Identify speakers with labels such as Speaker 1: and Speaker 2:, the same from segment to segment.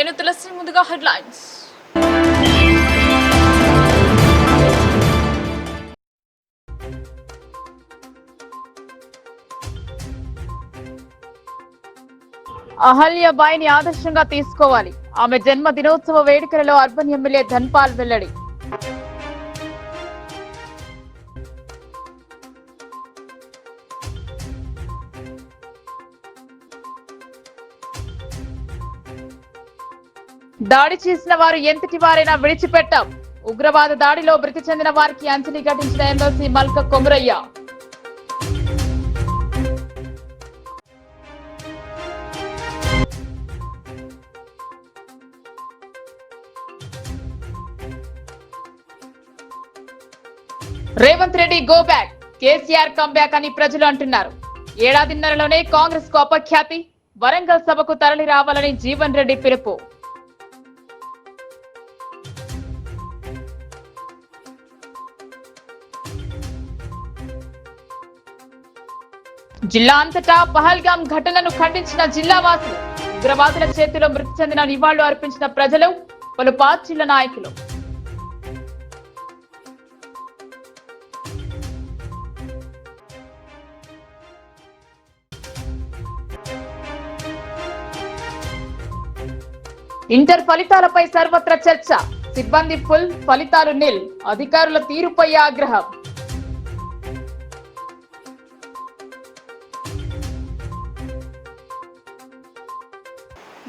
Speaker 1: నేను తులసి. ముందుగా హెడ్లైన్స్. అహల్యాబాయిని ఆదర్శంగా తీసుకోవాలి. ఆమె జన్మ దినోత్సవ వేడుకలలో అర్బన్ ఎమ్మెల్యే ధన్పాల్ వెల్లడి. దాడి చేసిన వారు ఎంతటి వారైనా విడిచిపెట్టాం. ఉగ్రవాద దాడిలో మృతి చెందిన వారికి అంజలి ఘటించిన MLC Malka Komaraiah. Revanth Reddy go back, KCR come back అని ప్రజలు అంటున్నారు. ఏడాదిన్నరలోనే కాంగ్రెస్ కు అపఖ్యాతి. వరంగల్ సభకు తరలి రావాలని జీవన్ రెడ్డి పిలుపు. జిల్లా అంతటా పహల్గాం ఘటనను ఖండించిన జిల్లా వాసులు. ఉగ్రవాదుల చేతిలో మృతి చెందిన నివాళులు అర్పించిన ప్రజలు, పలు పార్టీల నాయకులు. ఇంటర్ ఫలితాలపై సర్వత్రా చర్చ. సిబ్బంది ఫుల్, ఫలితాలు నిల్. అధికారుల తీరుపై ఆగ్రహం.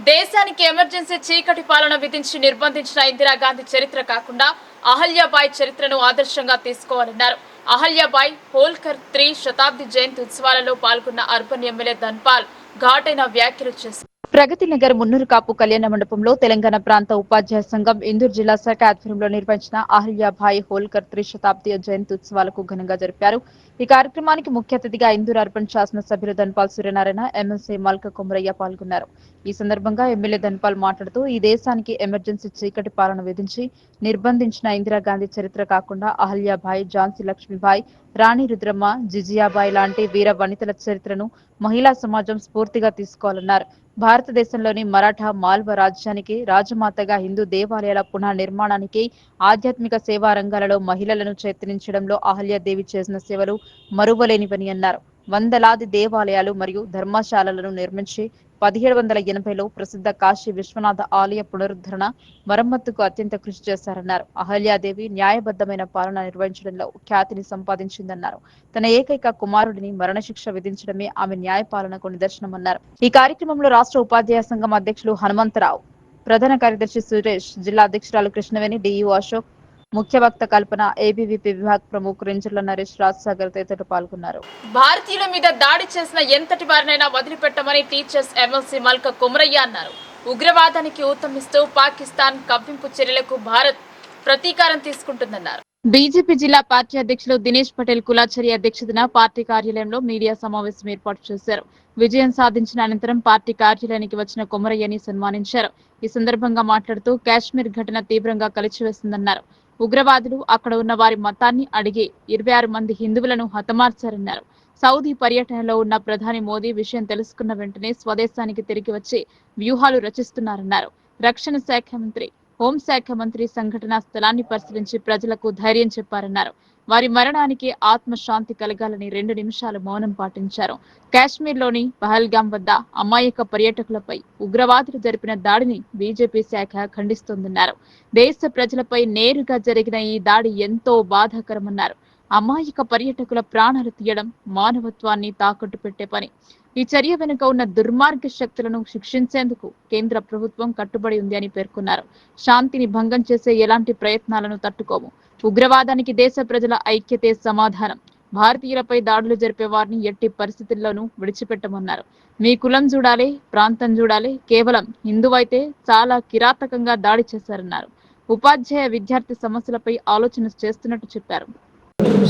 Speaker 1: దేశానికి ఎమర్జెన్సీ చీకటి పాలన విధించి నిర్బంధించిన ఇందిరాగాంధీ చరిత్ర కాకుండా అహల్యాబాయి చరిత్రను ఆదర్శంగా తీసుకోవాలన్నారు. అహల్యాబాయి హోల్కర్ 3 శతాబ్ది జయంతి ఉత్సవాలలో పాల్గొన్న అర్బన్ ఎమ్మెల్యే ధన్పాల్ ఘాటైన వ్యాఖ్యలు చేశారు. ప్రగతి నగర్ మున్నూరు కాపు కళ్యాణ మండపంలో తెలంగాణ ప్రాంత ఉపాధ్యాయ సంఘం ఇందూరు జిల్లా శాఖ ఆధ్వర్యంలో నిర్వహించిన అహల్యాబాయి హోల్కర్ 3 శతాబ్ది జయంతి ఉత్సవాలకు ఘనంగా జరిపారు. ఈ కార్యక్రమానికి ముఖ్య అతిథిగా ఇందూరు అర్బన్ శాసనసభ్యులు ధన్పాల్ సూర్యనారాయణ, ఎమ్మెల్సీ మల్క కొమరయ్య పాల్గొన్నారు. ఈ సందర్భంగా ఎమ్మెల్యే ధన్పాల్ మాట్లాడుతూ ఈ దేశానికి ఎమర్జెన్సీ చీకటి పాలన విధించి నిర్బంధించిన ఇందిరాగాంధీ చరిత్ర కాకుండా అహల్యాబాయి, ఝాన్సీ లక్ష్మీబాయి, రాణి రుద్రమ్మ, జిజియాబాయి లాంటి వీర వనితల చరిత్రను మహిళా సమాజం స్ఫూర్తిగా తీసుకోవాలన్నారు. భారతదేశంలోని మరాఠా మాల్వ రాజ్యానికి రాజమాతగా హిందూ దేవాలయాల పునః నిర్మాణానికి, ఆధ్యాత్మిక సేవా రంగాలలో మహిళలను చైతన్యించడంలో అహల్యాదేవి చేసిన సేవలు మరువలేనివని అన్నారు. వందలాది దేవాలయాలు మరియు ధర్మశాలలను నిర్మించి 1780లో ప్రసిద్ధ కాశీ విశ్వనాథ ఆలయ పునరుద్ధరణ, మరమ్మతుకు అత్యంత కృషి చేశారన్నారు. అహల్యాదేవి న్యాయబద్ధమైన పాలన నిర్వహించడంలో ఖ్యాతిని సంపాదించిందన్నారు. తన ఏకైక కుమారుడిని మరణశిక్ష విధించడమే ఆమె న్యాయపాలనకు నిదర్శనమన్నారు. ఈ కార్యక్రమంలో రాష్ట్ర ఉపాధ్యాయ సంఘం అధ్యక్షులు హనుమంతరావు, ప్రధాన కార్యదర్శి సురేష్, జిల్లా అధ్యక్షురాలు కృష్ణవేణి, డిఈఓ అశోక్, ముఖ్య వక్త కల్పన, ఏబీవీపీ విభాగ ప్రముఖ రేంజర్ల నరేష్, రాజసాగర్ తదితరులు పాల్గొన్నారు. భారతీయుల మీద దాడి చేసిన ఎంతటి వారినైనా వదిలిపెట్టమని టీచర్స్ ఎమ్మెల్సీ మల్క కొమరయ్య అన్నారు. ఉగ్రవాదానికి ఊతమిస్తూ పాకిస్తాన్ కవ్వింపు చర్యలకు భారత్ ప్రతీకారం తీసుకుంటుందన్నారు. బీజేపీ జిల్లా పార్టీ అధ్యక్షులు దినేష్ పటేల్ కులాచరి అధ్యక్షతన పార్టీ కార్యాలయంలో మీడియా సమావేశం ఏర్పాటు చేశారు. విజయం సాధించిన అనంతరం పార్టీ కార్యాలయానికి వచ్చిన కొమరయ్యని సన్మానించారు. ఈ సందర్భంగా మాట్లాడుతూ కాశ్మీర్ ఘటన తీవ్రంగా కలిచివేసిందన్నారు. ఉగ్రవాదులు అక్కడ ఉన్న వారి మతాన్ని అడిగి 26 మంది హిందువులను హతమార్చారన్నారు. సౌదీ పర్యటనలో ఉన్న ప్రధాని మోదీ విషయం తెలుసుకున్న వెంటనే స్వదేశానికి తిరిగి వచ్చి వ్యూహాలు రచిస్తున్నారన్నారు. రక్షణ శాఖ మంత్రి, హోంశాఖ మంత్రి సంఘటనా స్థలాన్ని పరిశీలించి ప్రజలకు ధైర్యం చెప్పారన్నారు. వారి మరణానికి ఆత్మశాంతి కలగాలని 2 నిమిషాలు మౌనం పాటించారు. కాశ్మీర్లోని పహల్గాం వద్ద అమాయక పర్యాటకులపై ఉగ్రవాదులు జరిపిన దాడిని బీజేపీ శాఖ ఖండిస్తోందన్నారు. దేశ ప్రజలపై నేరుగా జరిగిన ఈ దాడి ఎంతో బాధాకరమన్నారు. అమాయక పర్యాటకుల ప్రాణాలు తీయడం మానవత్వాన్ని తాకట్టు పెట్టే పని. ఈ చర్య వెనుక ఉన్న దుర్మార్గ శక్తులను శిక్షించేందుకు కేంద్ర ప్రభుత్వం కట్టుబడి ఉంది అని పేర్కొన్నారు. శాంతిని భంగం చేసే ఎలాంటి ప్రయత్నాలను తట్టుకోము. ఉగ్రవాదానికి దేశ ప్రజల ఐక్యతే సమాధానం. భారతీయులపై దాడులు జరిపే వారిని ఎట్టి పరిస్థితుల్లోనూ విడిచిపెట్టమన్నారు. మీ కులం చూడాలి, ప్రాంతం చూడాలి, కేవలం హిందువైతే చాలా కిరాతకంగా దాడి చేశారన్నారు. ఉపాధ్యాయ విద్యార్థి సమస్యలపై ఆలోచన చేస్తున్నట్టు చెప్పారు.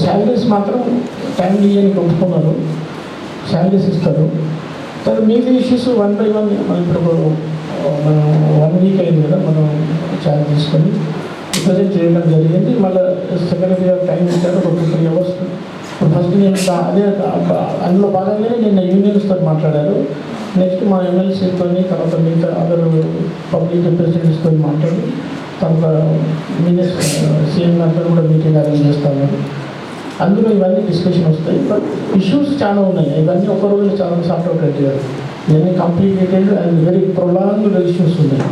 Speaker 2: శాలరీస్ మాత్రం టైంలీ అని కొనుక్కున్నారు, శాలరీస్ ఇస్తారు. తర్వాత మిగతా ఇష్యూస్ 1 by 1 మనం ఇప్పుడు మనం 1 week అయింది కదా, మనం ఛార్జ్ తీసుకొని రిప్రజెంట్ చేయడం జరిగింది. మళ్ళీ సెక్రటరీ గారు టైం ఇచ్చారు, ఒక 3 hours. ఫస్ట్ నేను అదే అందులో భాగంగానే నిన్న యూనియన్స్తో మాట్లాడారు. నెక్స్ట్ మా ఎమ్మెల్సీతో తర్వాత మిగతా అదర్ పబ్లిక్ రిప్రజెంటేటివ్స్తో మాట్లాడి తర్వాత సీఎం గారితో కూడా మీటింగ్ అరేంజ్ చేస్తాము. అందులో ఇవన్నీ డిస్కషన్ వస్తాయి. బట్ ఇష్యూస్ చాలా ఉన్నాయి, ఇవన్నీ ఒక రోజులో చాలా సార్ట్ అవుట్ అవుతాయి. ఇవన్నీ complicated and very prolonged issues ఉన్నాయి.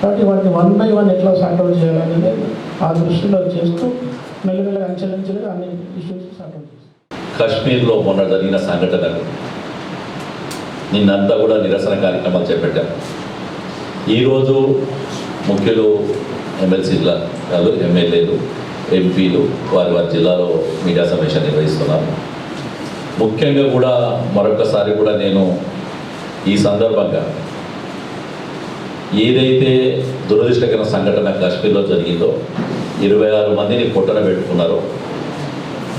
Speaker 2: కాబట్టి వాటిని 1 by 1 ఎట్లా సార్ట్ అవుట్ చేయాలనేది ఆ దృష్టిలో చేస్తూ మెల్లమెల్లగా అంచెలంచెలుగా అన్ని ఇష్యూస్ సార్ట్ అవుట్ చేస్తాం.
Speaker 3: కాశ్మీర్లో మొన్న జరిగిన సంఘటనలు నిన్నంతా కూడా నిరసన కార్యక్రమాలు చేపట్టారు. ఈరోజు ముఖ్యులు ఎమ్మెల్సీలు, ఎమ్మెల్యేలు, ఎంపీలు వారి వారి జిల్లాలో మీడియా సమావేశం నిర్వహిస్తున్నారు. ముఖ్యంగా కూడా మరొకసారి కూడా నేను ఈ సందర్భంగా ఏదైతే దురదృష్టకర సంఘటన కాశ్మీర్లో జరిగిందో 26 మందిని పొట్టన పెట్టుకున్నారో,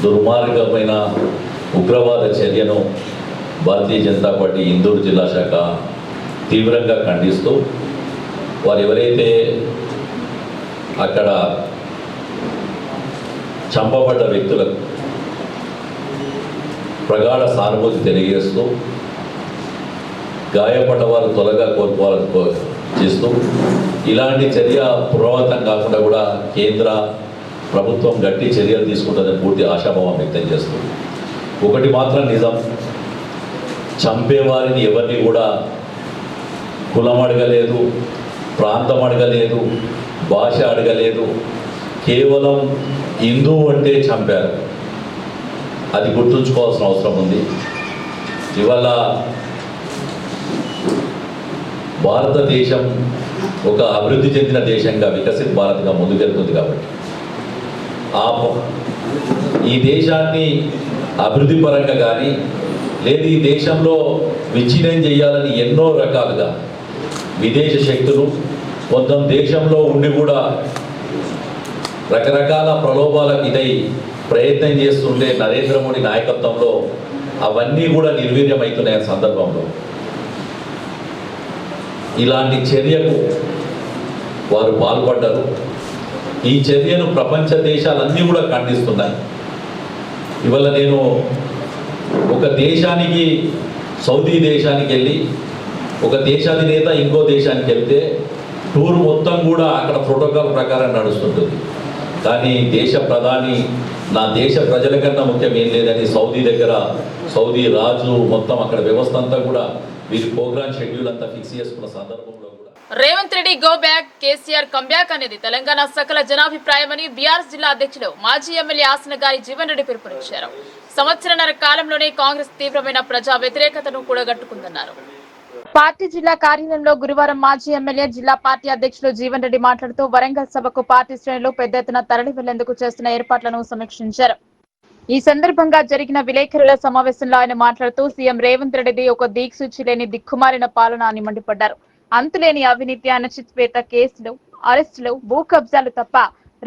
Speaker 3: దుర్మార్గమైన ఉగ్రవాద చర్యను భారతీయ జనతా పార్టీ ఇందూరు జిల్లా శాఖ తీవ్రంగా ఖండిస్తూ వారు ఎవరైతే అక్కడ చంపబడ్డ వ్యక్తులకు ప్రగాఢ సానుభూతి తెలియజేస్తూ గాయపడ్డ వారు త్వరగా కోరుకోవాలని చేస్తూ ఇలాంటి చర్య పునరావృతం కాకుండా కూడా కేంద్ర ప్రభుత్వం గట్టి చర్యలు తీసుకుంటుందని పూర్తి ఆశాభావం వ్యక్తం చేస్తూ, ఒకటి మాత్రం నిజం, చంపేవారిని ఎవరిని కూడా కులం అడగలేదు, ప్రాంతం అడగలేదు, భాష అడగలేదు, కేవలం హిందువు అంటే చంపారు. అది గుర్తుంచుకోవాల్సిన అవసరం ఉంది. ఇవాళ భారతదేశం ఒక అభివృద్ధి చెందిన దేశంగా, వికసిత్ భారత్గా ముందుకెళ్తుంది. కాబట్టి ఈ దేశాన్ని అభివృద్ధి పరంగా కానీ లేదు ఈ దేశంలో విచ్ఛిన్నం చేయాలని ఎన్నో రకాలుగా విదేశీ శక్తులు మొత్తం దేశంలో ఉండి కూడా రకరకాల ప్రలోభాలకు ఇదై ప్రయత్నం చేస్తుంటే నరేంద్ర మోడీ నాయకత్వంలో అవన్నీ కూడా నిర్వీర్యమవుతున్నాయి. సందర్భంలో ఇలాంటి చర్యకు వారు పాల్పడ్డారు. ఈ చర్యను ప్రపంచ దేశాలన్నీ కూడా ఖండిస్తున్నాయి. ఇవాళ నేను ఒక దేశానికి, సౌదీ దేశానికి వెళ్ళి ఒక దేశాధినేత ఇంకో దేశానికి వెళ్తే టూర్ మొత్తం కూడా అక్కడ ప్రోటోకాల్ ప్రకారం నడుస్తుంటుంది. కానీ దేశ ప్రధాని నా దేశ ప్రజల కన్నా ముఖ్యం ఏం లేదని సౌదీ రాజు మొత్తం అక్కడ వ్యవస్థ అంతా కూడా వీరి ప్రోగ్రామ్ షెడ్యూల్ అంతా ఫిక్స్ చేసుకున్న సందర్భంలో కూడా
Speaker 1: Revanth Reddy go back, KCR comeback అనేది తెలంగాణ సకల జనాభిప్రాయమని బీఆర్ఎస్ జిల్లా అధ్యక్షులు మాజీ ఎమ్మెల్యే ఆసనగారి జీవన్ రెడ్డి పిలుపునిచ్చారు. సంవత్సరన్నర కాలంలోనే కాంగ్రెస్ తీవ్రమైన ప్రజా వ్యతిరేకతను కూడగట్టుకుందన్నారు. పార్టీ జిల్లా కార్యాలయంలో గురువారం మాజీ ఎమ్మెల్యే జిల్లా పార్టీ అధ్యక్షులు జీవన్ రెడ్డి మాట్లాడుతూ వరంగల్ సభకు పార్టీ శ్రేణులు పెద్ద ఎత్తున తరలి వెళ్లేందుకు చేస్తున్న ఏర్పాట్లను సమీక్షించారు. ఈ సందర్భంగా జరిగిన విలేకరుల సమావేశంలో ఆయన మాట్లాడుతూ సీఎం రేవంత్ రెడ్డిది ఒక దిక్సూచి లేని దిక్కుమాలిన పాలన అని మండిపడ్డారు. అంతులేని అవినీతి, అణచివేత కేసులు, అరెస్టులు, భూ కబ్జాలు తప్ప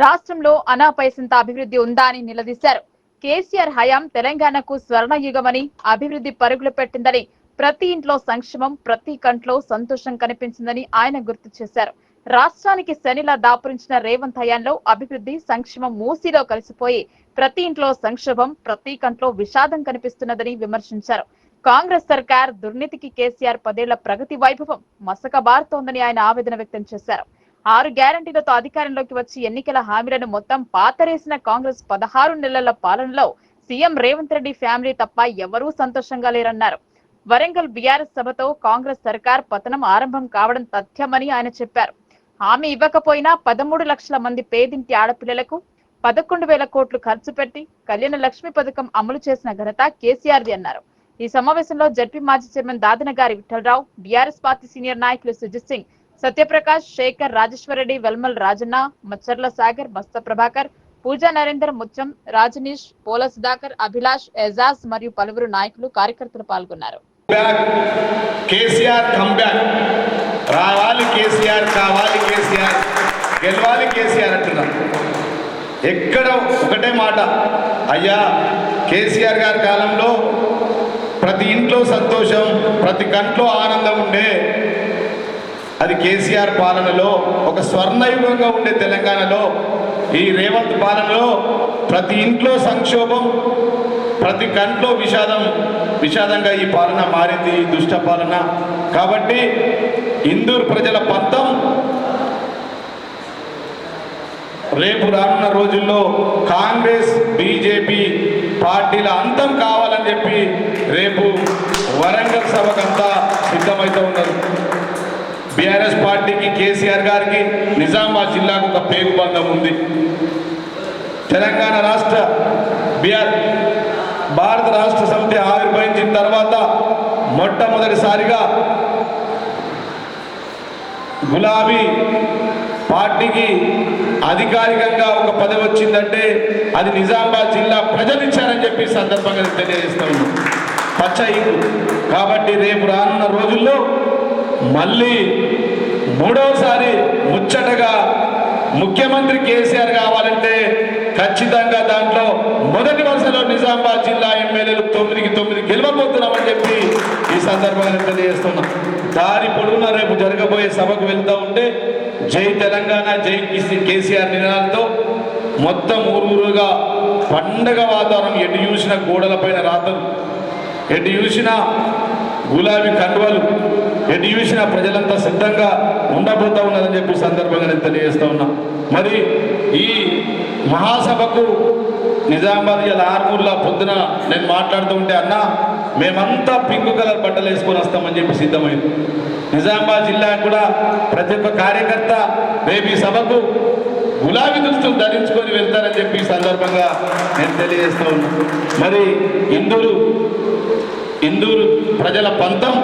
Speaker 1: రాష్ట్రంలో అనా పైసంత అభివృద్ధి ఉందా అని నిలదీశారు. కేసీఆర్ హయాం తెలంగాణకు స్వర్ణయుగమని, అభివృద్ధి పరుగులు పెట్టిందని, ప్రతి ఇంట్లో సంక్షేమం, ప్రతి కంట్లో సంతోషం కనిపించిందని ఆయన గుర్తు చేశారు. రాష్ట్రానికి శనిలా దాపురించిన రేవంత్ హయాంలో అభివృద్ధి, సంక్షేమం మూసీలో కలిసిపోయి ప్రతి ఇంట్లో సంక్షోభం, ప్రతి కంట్లో విషాదం కనిపిస్తున్నదని విమర్శించారు. కాంగ్రెస్ సర్కార్ దుర్నీతికి కేసీఆర్ 10 ఏళ్ల ప్రగతి వైభవం మసకబారుతోందని ఆయన ఆవేదన వ్యక్తం చేశారు. 6 గ్యారంటీలతో అధికారంలోకి వచ్చి ఎన్నికల హామీలను మొత్తం పాతరేసిన కాంగ్రెస్ 16 నెలల పాలనలో సీఎం రేవంత్ రెడ్డి ఫ్యామిలీ తప్ప ఎవరూ సంతోషంగా లేరన్నారు. వరంగల్ బీఆర్ఎస్ సభతో కాంగ్రెస్ సర్కార్ పతనం ఆరంభం కావడం తథ్యమని ఆయన చెప్పారు. హామీ ఇవ్వకపోయినా 13 లక్షల మంది పేదింటి ఆడపిల్లలకు 11,000 కోట్లు ఖర్చు పెట్టి కళ్యాణ లక్ష్మి పథకం అమలు చేసిన ఘనత కేసీఆర్ది అన్నారు. ఈ సమావేశంలో జడ్పీ మాజీ chairman Dadanagari Vithalrao, BRS party senior నాయకులు సుజిత్ సింగ్, సత్యప్రకాష్, శేఖర్, రాజేశ్వరరెడ్డి, వెల్మల్ రాజన్న, మచ్చర్ల సాగర్, మస్త ప్రభాకర్, పూజా నరేందర్, ముత్యం, రాజనీష్, పోల సుధాకర్, అభిలాష్, ఎజాజ్ మరియు పలువురు నాయకులు, కార్యకర్తలు పాల్గొన్నారు.
Speaker 4: కేసీఆర్ కంబ్యాక్, రావాలి కేసీఆర్, కావాలి కేసీఆర్, గెలవాలి కేసీఆర్ అంటున్నాం. ఎక్కడ ఒకటే మాట, అయ్యా కేసీఆర్ గారి కాలంలో ప్రతి ఇంట్లో సంతోషం, ప్రతి కంట్లో ఆనందం ఉండే, అది కేసీఆర్ పాలనలో ఒక స్వర్ణయుగంగా ఉండే తెలంగాణలో.
Speaker 5: 'తెలంగాణలో' ఈ రేవంత్ పాలనలో ప్రతి ఇంట్లో సంక్షోభం, ప్రతి కంట్లో ఆనందం ఉండే, అది కేసీఆర్ పాలనలో ఒక స్వర్ణయుగంగా ఉండే తెలంగాణలో. ఈ రేవంత్ పాలనలో ప్రతి ఇంట్లో సంక్షోభం, ప్రతి కంట్లో ఆనందం ఉండే, అది కేసీఆర్ పాలనలో ఒక స్వర్ణయుగంగా ఉండే తెలంగాణలో.
Speaker 4: ప్రతి కంట్లో విషాదంగా ఈ పాలన మారింది, ఈ దుష్ట పాలన. కాబట్టి ఇందూరు ప్రజల పంతం రేపు రానున్న రోజుల్లో కాంగ్రెస్ బీజేపీ పార్టీల అంతం కావాలని చెప్పి రేపు వరంగల్ సభకంతా సిద్ధమవుతూ ఉన్నారు. బీఆర్ఎస్ పార్టీకి, కేసీఆర్ గారికి నిజామాబాద్ జిల్లాకు ఒక పేగుబంధం ఉంది. తెలంగాణ రాష్ట్ర భారత రాష్ట్ర సమితి ఆవిర్భవించిన తర్వాత మొట్టమొదటిసారిగా గులాబీ పార్టీకి అధికారికంగా ఒక పదవి వచ్చిందంటే అది నిజామాబాద్ జిల్లా ప్రజలు ఇచ్చారని చెప్పి సందర్భంగా తెలియజేస్తూ ఉన్నాం. పచ్చ ఇంకు. కాబట్టి రేపు రానున్న రోజుల్లో మళ్ళీ మూడవసారి ముచ్చటగా ముఖ్యమంత్రి కేసీఆర్ కావాలంటే ఖచ్చితంగా దాంట్లో మొదటి వరుసలో నిజామాబాద్ జిల్లా ఎమ్మెల్యేలు 9కి 9 గెలవబోతున్నామని చెప్పి ఈ సందర్భంగా తెలియజేస్తున్నాం. దారి పొడవునా రేపు జరగబోయే సభకు వెళ్తూ ఉంటే జై తెలంగాణ, జై కేసీఆర్ నినాదాలతో మొత్తం ఊరుగా పండగ వాతావరణం. ఎటు చూసిన గోడలపైన రాతలు, ఎటు చూసిన గులాబీ కండువలు, ఎటు చూసిన ప్రజలంతా సిద్ధంగా ఉండబోతా ఉన్నదని చెప్పి సందర్భంగా నేను తెలియజేస్తూ ఉన్నా. మరి ఈ మహాసభకు నిజామాబాద్ ఇలా ఆర్మూర్లో పొద్దున నేను మాట్లాడుతూ ఉంటే అన్న మేమంతా పింక్ కలర్ బట్టలు వేసుకొని వస్తామని చెప్పి సిద్ధమైంది. నిజామాబాద్ జిల్లా కూడా ప్రతి ఒక్క కార్యకర్త రేపు ఈ సభకు గులాబీ దుస్తులు ధరించుకొని వెళ్తారని చెప్పి సందర్భంగా నేను తెలియజేస్తూ ఉన్నాను. మరి ఇందూరు ప్రజల పంతం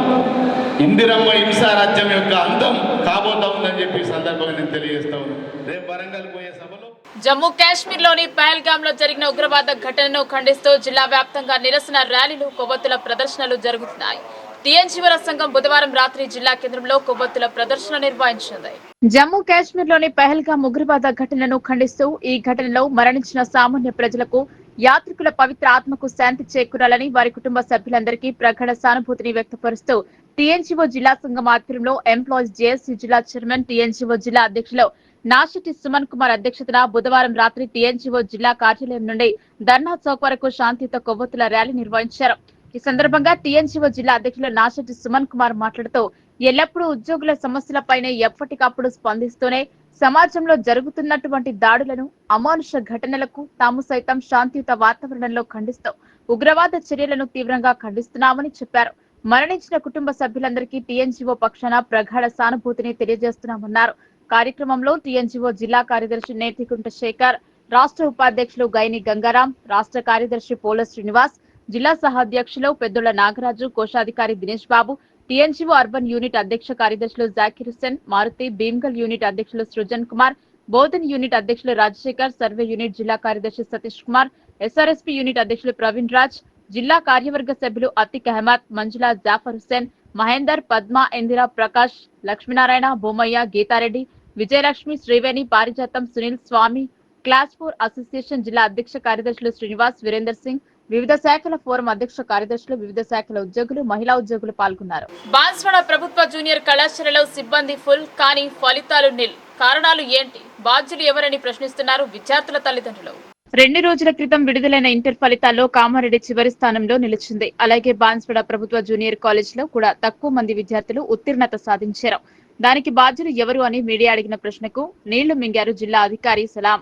Speaker 4: ఇందిరమ్మ హింసా రాజ్యం యొక్క అంతం కాబోతా ఉందని చెప్పి సందర్భంగా నేను తెలియజేస్తా ఉన్నాను. రేపు వరంగల్ పోయే సభలో
Speaker 1: జమ్మూ కాశ్మీర్ లోని పహల్గామ్ లో జరిగిన ఉగ్రవాద ఘటనను ఖండిస్తూ జిల్లా వ్యాప్తంగా నిరసన ర్యాలీలు, కొవ్వొత్తుల ప్రదర్శనలు జరుగుతున్నాయి. టీఎన్జీఓల సంఘం బుధవారం రాత్రి జిల్లా కేంద్రంలో కొవ్వొత్తుల ప్రదర్శన నిర్వహించింది. జమ్మూ కాశ్మీర్ లోని పహల్గామ్ ఉగ్రవాద ఘటనను ఖండిస్తూ ఈ ఘటనలో మరణించిన సామాన్య ప్రజలకు, యాత్రికుల పవిత్ర ఆత్మకు శాంతి చేకూరాలని వారి కుటుంబ సభ్యులందరికీ ప్రగాఢ సానుభూతిని వ్యక్తపరుస్తూ టీఎన్జీఓ జిల్లా సంఘం ఆధ్వర్యంలో ఎంప్లాయీస్ జేఏసీ జిల్లా చైర్మన్, టీఎన్జీఓ జిల్లా అధ్యక్షులు నాషటి సుమన్ కుమార్ అధ్యక్షతన బుధవారం రాత్రి టీఎన్జీఓ జిల్లా కార్యాలయం నుండి ధర్నా చౌక్ వరకు శాంతియుత కొవ్వొత్తుల ర్యాలీ నిర్వహించారు. ఈ సందర్భంగా టీఎన్జీఓ జిల్లా అధ్యక్షులు నాషటి సుమన్ కుమార్ మాట్లాడుతూ ఎల్లప్పుడూ ఉద్యోగుల సమస్యలపైనే ఎప్పటికప్పుడు స్పందిస్తూనే సమాజంలో జరుగుతున్నటువంటి దాడులను, అమానుష ఘటనలకు తాము సైతం శాంతియుత వాతావరణంలో ఖండిస్తూ ఉగ్రవాద చర్యలను తీవ్రంగా ఖండిస్తున్నామని చెప్పారు. మరణించిన కుటుంబ సభ్యులందరికీ టీఎన్జీఓ పక్షాన ప్రగాఢ సానుభూతిని తెలియజేస్తున్నామన్నారు. కార్యక్రమంలో టీఎన్జీఓ జిల్లా కార్యదర్శి నేతికుంట శేఖర్, రాష్ట్ర ఉపాధ్యక్షులు గైని గంగారాం, రాష్ట్ర కార్యదర్శి పోల శ్రీనివాస్, జిల్లా సహ అధ్యక్షులు పెద్దొళ్ల నాగరాజు, కోశాధికారి దినేష్ బాబు, టీఎన్జీఓ అర్బన్ యూనిట్ అధ్యక్ష కార్యదర్శులు జాకిర్ హుస్సేన్, మారుతి, భీమ్గల్ యూనిట్ అధ్యక్షులు సృజన్ కుమార్, బోధన్ యూనిట్ అధ్యక్షులు రాజశేఖర్, సర్వే యూనిట్ జిల్లా కార్యదర్శి సతీష్ కుమార్, ఎస్ఆర్ఎస్పీ యూనిట్ అధ్యక్షులు ప్రవీణ్ రాజ్, జిల్లా కార్యవర్గ సభ్యులు అతిక్ అహ్మద్, మంజులా, జాఫర్ హుస్సేన్, మహేందర్, పద్మ, ఇందిరా, ప్రకాష్, లక్ష్మీనారాయణ, బొమ్మయ్య, గీతారెడ్డి, విజయలక్ష్మి, శ్రీవేణి, పారిజాతం, సునీల్, స్వామి, క్లాస్ 4 అసోసియేషన్ జిల్లా అధ్యక్ష కార్యదర్శులు శ్రీనివాస్, వీరేందర్ సింగ్, వివిధ శాఖల ఫోరం అధ్యక్ష కార్యదర్శులు, వివిధ శాఖల ఉద్యోగులు, మహిళా ఉద్యోగులు పాల్గొన్నారు. బాన్స్వాడ ప్రభుత్వ జూనియర్ కళాశాలలో సిబ్బంది ఫుల్ కానీ ఫలితాలు నిల్. కారణాలు ఏంటి? బాధ్యులు ఎవరని ప్రశ్నిస్తున్నారు విద్యార్థుల తల్లిదండ్రులు. 2 రోజుల క్రితం విడుదలైన ఇంటర్ ఫలితాల్లో కామారెడ్డి చివరి స్థానంలో నిలిచింది. అలాగే బాన్స్వాడ ప్రభుత్వ జూనియర్ కాలేజీలో కూడా తక్కువ మంది విద్యార్థులు ఉత్తీర్ణత సాధించారు. దానికి బాధ్యులు ఎవరు అని మీడియా అడిగిన ప్రశ్నకు నీళ్లు మింగారు జిల్లా అధికారి సలాం.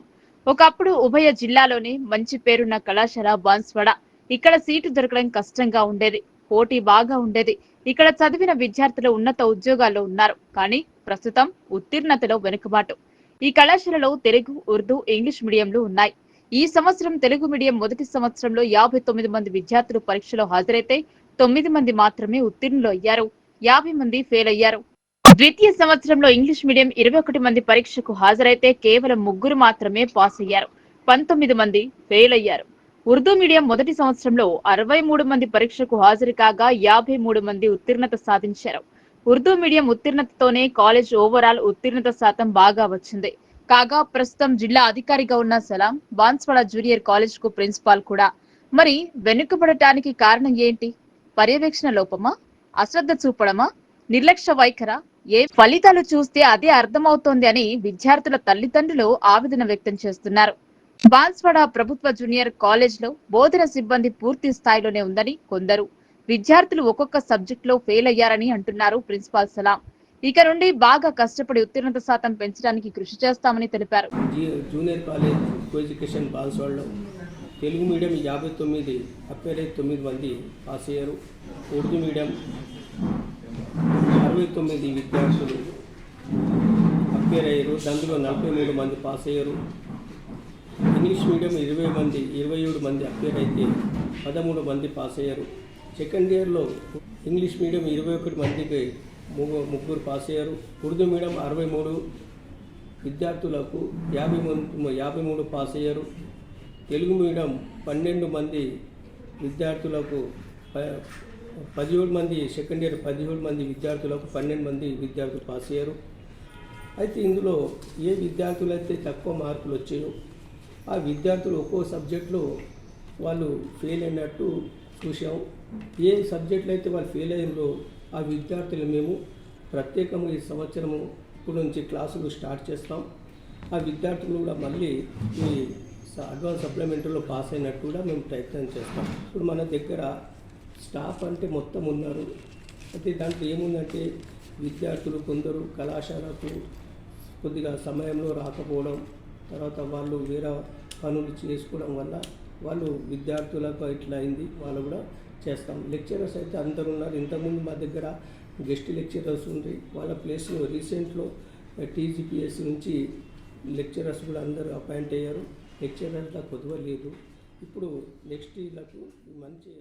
Speaker 1: ఒకప్పుడు ఉభయ జిల్లాలోనే మంచి పేరున్న కళాశాల బాన్స్వాడ. ఇక్కడ సీటు దొరకడం కష్టంగా ఉండేది, పోటీ బాగా ఉండేది. ఇక్కడ చదివిన విద్యార్థులు ఉన్నత ఉద్యోగాల్లో ఉన్నారు. కానీ ప్రస్తుతం ఉత్తీర్ణతలో వెనుకబాటు. ఈ కళాశాలలో తెలుగు, ఉర్దూ, ఇంగ్లీష్ మీడియంలు ఉన్నాయి. ఈ సంవత్సరం తెలుగు మీడియం మొదటి సంవత్సరంలో 59 మంది విద్యార్థులు పరీక్షలో హాజరైతే 9 మంది మాత్రమే ఉత్తీర్ణులు అయ్యారు, 50 మంది ఫెయిల్ అయ్యారు. ద్వితీయ సంవత్సరంలో ఇంగ్లీష్ మీడియం 21 మంది పరీక్షకు హాజరైతే కేవలం 3 మాత్రమే పాస్ అయ్యారు, 19 మంది ఫెయిల్ అయ్యారు. ఉర్దూ మీడియం మొదటి సంవత్సరంలో 63 మంది పరీక్షకు హాజరు కాగా 53 మంది ఉత్తీర్ణత సాధించారు. ఉర్దూ మీడియం ఉత్తీర్ణతతోనే కాలేజ్ ఓవరాల్ ఉత్తీర్ణత శాతం బాగా వచ్చింది. కాగా ప్రస్తుతం జిల్లా అధికారిగా ఉన్న సలాం బాన్స్వాడ జూనియర్ కాలేజ్ కు ప్రిన్సిపాల్ కూడా. మరి వెనుకబడటానికి కారణం ఏంటి? పర్యవేక్షణ లోపమా? అశ్రద్ధ చూపడమా? నిర్లక్ష్య వైఖరా? ఏ ఫలితాలు చూస్తే అదే అర్థమవుతోంది అని విద్యార్థుల తల్లిదండ్రులు ఆవేదన వ్యక్తం చేస్తున్నారు. బాన్స్వాడ ప్రభుత్వ జూనియర్ కాలేజ్లో బోధన సిబ్బంది పూర్తి స్థాయిలోనే ఉందని కొందరు విద్యార్థులు ఒక్కొక్క సబ్జెక్టులో ఫెయిల్ అయ్యారని అంటున్నారు ప్రిన్సిపాల్ సలాం. ఇక నుండి బాగా కష్టపడి ఉత్తీర్ణత శాతం పెంచడానికి కృషి చేస్తామని తెలిపారు.
Speaker 5: జూనియర్ కాలేజ్ కోఎడ్యుకేషన్ బాన్స్వాడలో తెలుగు మీడియం 59 అప్పేర్ 9 మంది పాస్ అయ్యారు. ఉర్దూ మీడియం 69 విద్యార్థులు అప్పేర్ అయ్యారు. అందులో 43 మంది పాస్ అయ్యారు. ఇంగ్లీష్ మీడియం 27 మంది అప్పేర్ అయితే 13 మంది పాస్ అయ్యారు. సెకండ్ ఇయర్లో ఇంగ్లీష్ మీడియం 21 మందికి ముగ్గురు పాస్ అయ్యారు. ఉర్దూ మీడియం 63 విద్యార్థులకు 53 పాస్ అయ్యారు. తెలుగు మీడియం 12 మంది విద్యార్థులకు 17 మంది, సెకండ్ ఇయర్ 17 మంది విద్యార్థులకు 12 మంది విద్యార్థులు పాస్ అయ్యారు. అయితే ఇందులో ఏ విద్యార్థులు అయితే తక్కువ మార్కులు వచ్చాయో ఆ విద్యార్థులు ఒక్కో సబ్జెక్టులో వాళ్ళు ఫెయిల్ అయినట్టు చూసాం. ఏ సబ్జెక్టులు అయితే వాళ్ళు ఫెయిల్ అయ్యిందో ఆ విద్యార్థులు మేము ప్రత్యేకంగా ఈ సంవత్సరము ఇప్పుడు నుంచి క్లాసులు స్టార్ట్ చేస్తాం. ఆ విద్యార్థులు కూడా మళ్ళీ ఈ అడ్వాన్స్ సప్లిమెంటరీలో పాస్ అయినట్టు కూడా మేము ప్రయత్నం చేస్తాం. ఇప్పుడు మన దగ్గర స్టాఫ్ అంటే మొత్తం ఉన్నారు. అయితే దాంట్లో ఏముందంటే విద్యార్థులు కొందరు కళాశాలకు కొద్దిగా సమయంలో రాకపోవడం, తర్వాత వాళ్ళు వేరే పనులు చేసుకోవడం వల్ల వాళ్ళు విద్యార్థులకు ఇట్లా అయింది. వాళ్ళు కూడా చేస్తాం. లెక్చరర్స్ అయితే అందరు ఉన్నారు. ఇంతకుముందు మా దగ్గర గెస్ట్ లెక్చరర్స్ ఉంది. వాళ్ళ ప్లేస్లో రీసెంట్లో టీజీపీఎస్ నుంచి లెక్చరర్స్ కూడా అందరూ అపాయింట్ అయ్యారు. లెక్చరర్ల కొద్దిగా లేదు. ఇప్పుడు నెక్స్ట్ వీళ్ళకు మంచి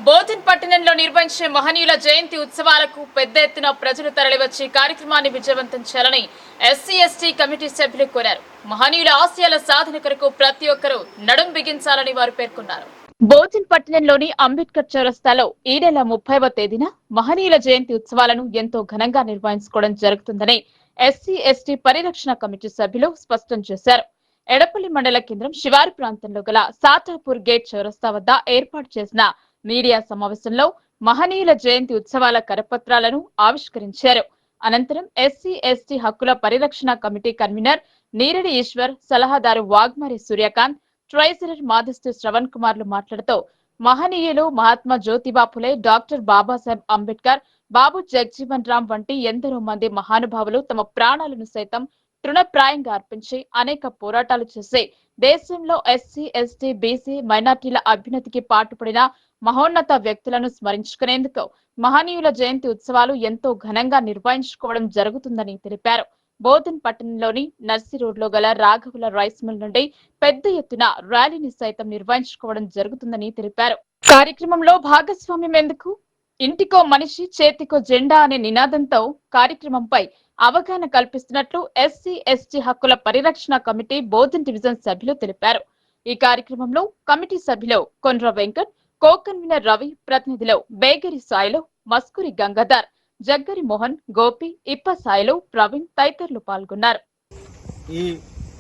Speaker 1: బోధన్ పట్టణంలో నిర్వహించే మహనీయుల జయంతి ఉత్సవాలకు పెద్ద ఎత్తున ప్రజలు తరలివచ్చి కార్యక్రమాన్ని విజయవంతం చేయాలని ఎస్సీ/ఎస్టీ కమిటీ సభ్యులు కోరారు. మహనీయుల ఆశయాల సాధన కొరకు ప్రతి ఒక్కరూ నడుం బిగించాలని వారు పేర్కొన్నారు. బోధన్ పట్టణంలోని అంబేద్కర్ చౌరస్తాలో ఈ నెల 30వ తేదీన మహనీయుల జయంతి ఉత్సవాలను ఎంతో ఘనంగా నిర్వహించుకోవడం జరుగుతుందని ఎస్సీ/ఎస్టీ పరిరక్షణ కమిటీ సభ్యులు స్పష్టం చేశారు. ఎడపల్లి మండల కేంద్రం శివారు ప్రాంతంలో గల సాటాపూర్ గేట్ చౌరస్తా వద్ద ఏర్పాటు చేసిన మీడియా సమావేశంలో మహనీయుల జయంతి ఉత్సవాల కరపత్రాలను ఆవిష్కరించారు. అనంతరం ఎస్సీ/ఎస్టీ హక్కుల పరిరక్షణ కమిటీ కన్వీనర్ నీరడి ఈశ్వర్, సలహాదారు వాగ్మరి సూర్యకాంత్, ట్రెజరర్ మాధుస్తు శ్రవణ్ కుమార్లు మాట్లాడుతూ మహనీయులు మహాత్మా జ్యోతిబా ఫులే, డాక్టర్ బాబాసాహెబ్ అంబేద్కర్, బాబు జగజీవన్ రామ్ వంటి ఎందరో మంది మహానుభావులు తమ ప్రాణాలను సైతం తృణప్రాయంగా అర్పించి అనేక పోరాటాలు చేసి దేశంలో ఎస్సీ/ఎస్టీ, బీసీ, మైనార్టీల అభ్యున్నతికి పాటుపడిన మహోన్నత వ్యక్తులను స్మరించుకునేందుకు మహనీయుల జయంతి ఉత్సవాలు ఎంతో ఘనంగా నిర్వహించుకోవడం జరుగుతుందని తెలిపారు. బోధన్ పట్టణంలోని నర్సీ రోడ్లో గల రాఘవుల రైస్ మిల్ నుండి పెద్ద ఎత్తున ర్యాలీని సైతం నిర్వహించుకోవడం జరుగుతుందని తెలిపారు. కార్యక్రమంలో భాగస్వామ్యం ఎందుకు, ఇంటికో మనిషి చేతికో జెండా అనే నినాదంతో కార్యక్రమంపై అవగాహన కల్పిస్తున్నట్లు ఎస్సీ/ఎస్టీ హక్కుల పరిరక్షణ కమిటీ బోధన్ డివిజన్ సభ్యులు తెలిపారు. ఈ కార్యక్రమంలో కమిటీ సభ్యులు కొండ్ర వెంకట్, కో కన్వీనర్ రవి, ప్రతినిధులు బేగరి సాయిలు, మస్కూరి గంగాధర్, జగ్గరి మోహన్, గోపి, ఇప్ప సాయిలు, ప్రవీణ్ తదితరులు పాల్గొన్నారు.
Speaker 6: ఈ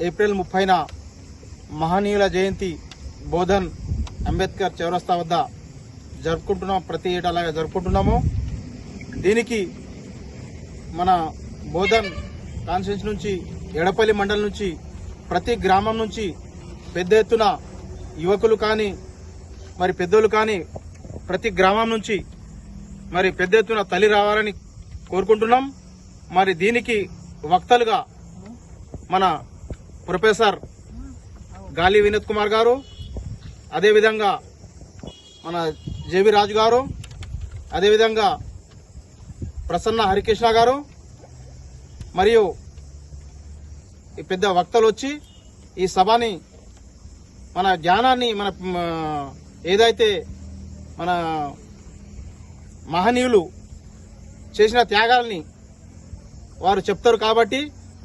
Speaker 6: ఏప్రిల్ 30న మహనీయుల జయంతి బోధన్ అంబేద్కర్ చౌరస్తా వద్ద జరుపుకుంటున్నాం. ప్రతి ఏటా అలాగే జరుపుకుంటున్నాము. దీనికి మన బోధన్ కాన్స్టిట్యూన్సీ నుంచి, ఎడపల్లి మండలం నుంచి, ప్రతి గ్రామం నుంచి పెద్ద ఎత్తున యువకులు కానీ మరి పెద్దోళ్ళు కానీ ప్రతి గ్రామం నుంచి మరి పెద్ద ఎత్తున తల్లి రావాలని కోరుకుంటున్నాం. మరి దీనికి వక్తలుగా మన ప్రొఫెసర్ గాలి వినోద్ కుమార్ గారు, అదేవిధంగా మన జేవి రాజు గారు, అదేవిధంగా ప్రసన్న హరికృష్ణ గారు మరియు ఈ పెద్ద వక్తలు వచ్చి ఈ సభని మన జ్ఞానాన్ని, మన ఏదైతే మన మహనీయులు చేసిన త్యాగాల్ని వారు చెప్తారు కాబట్టి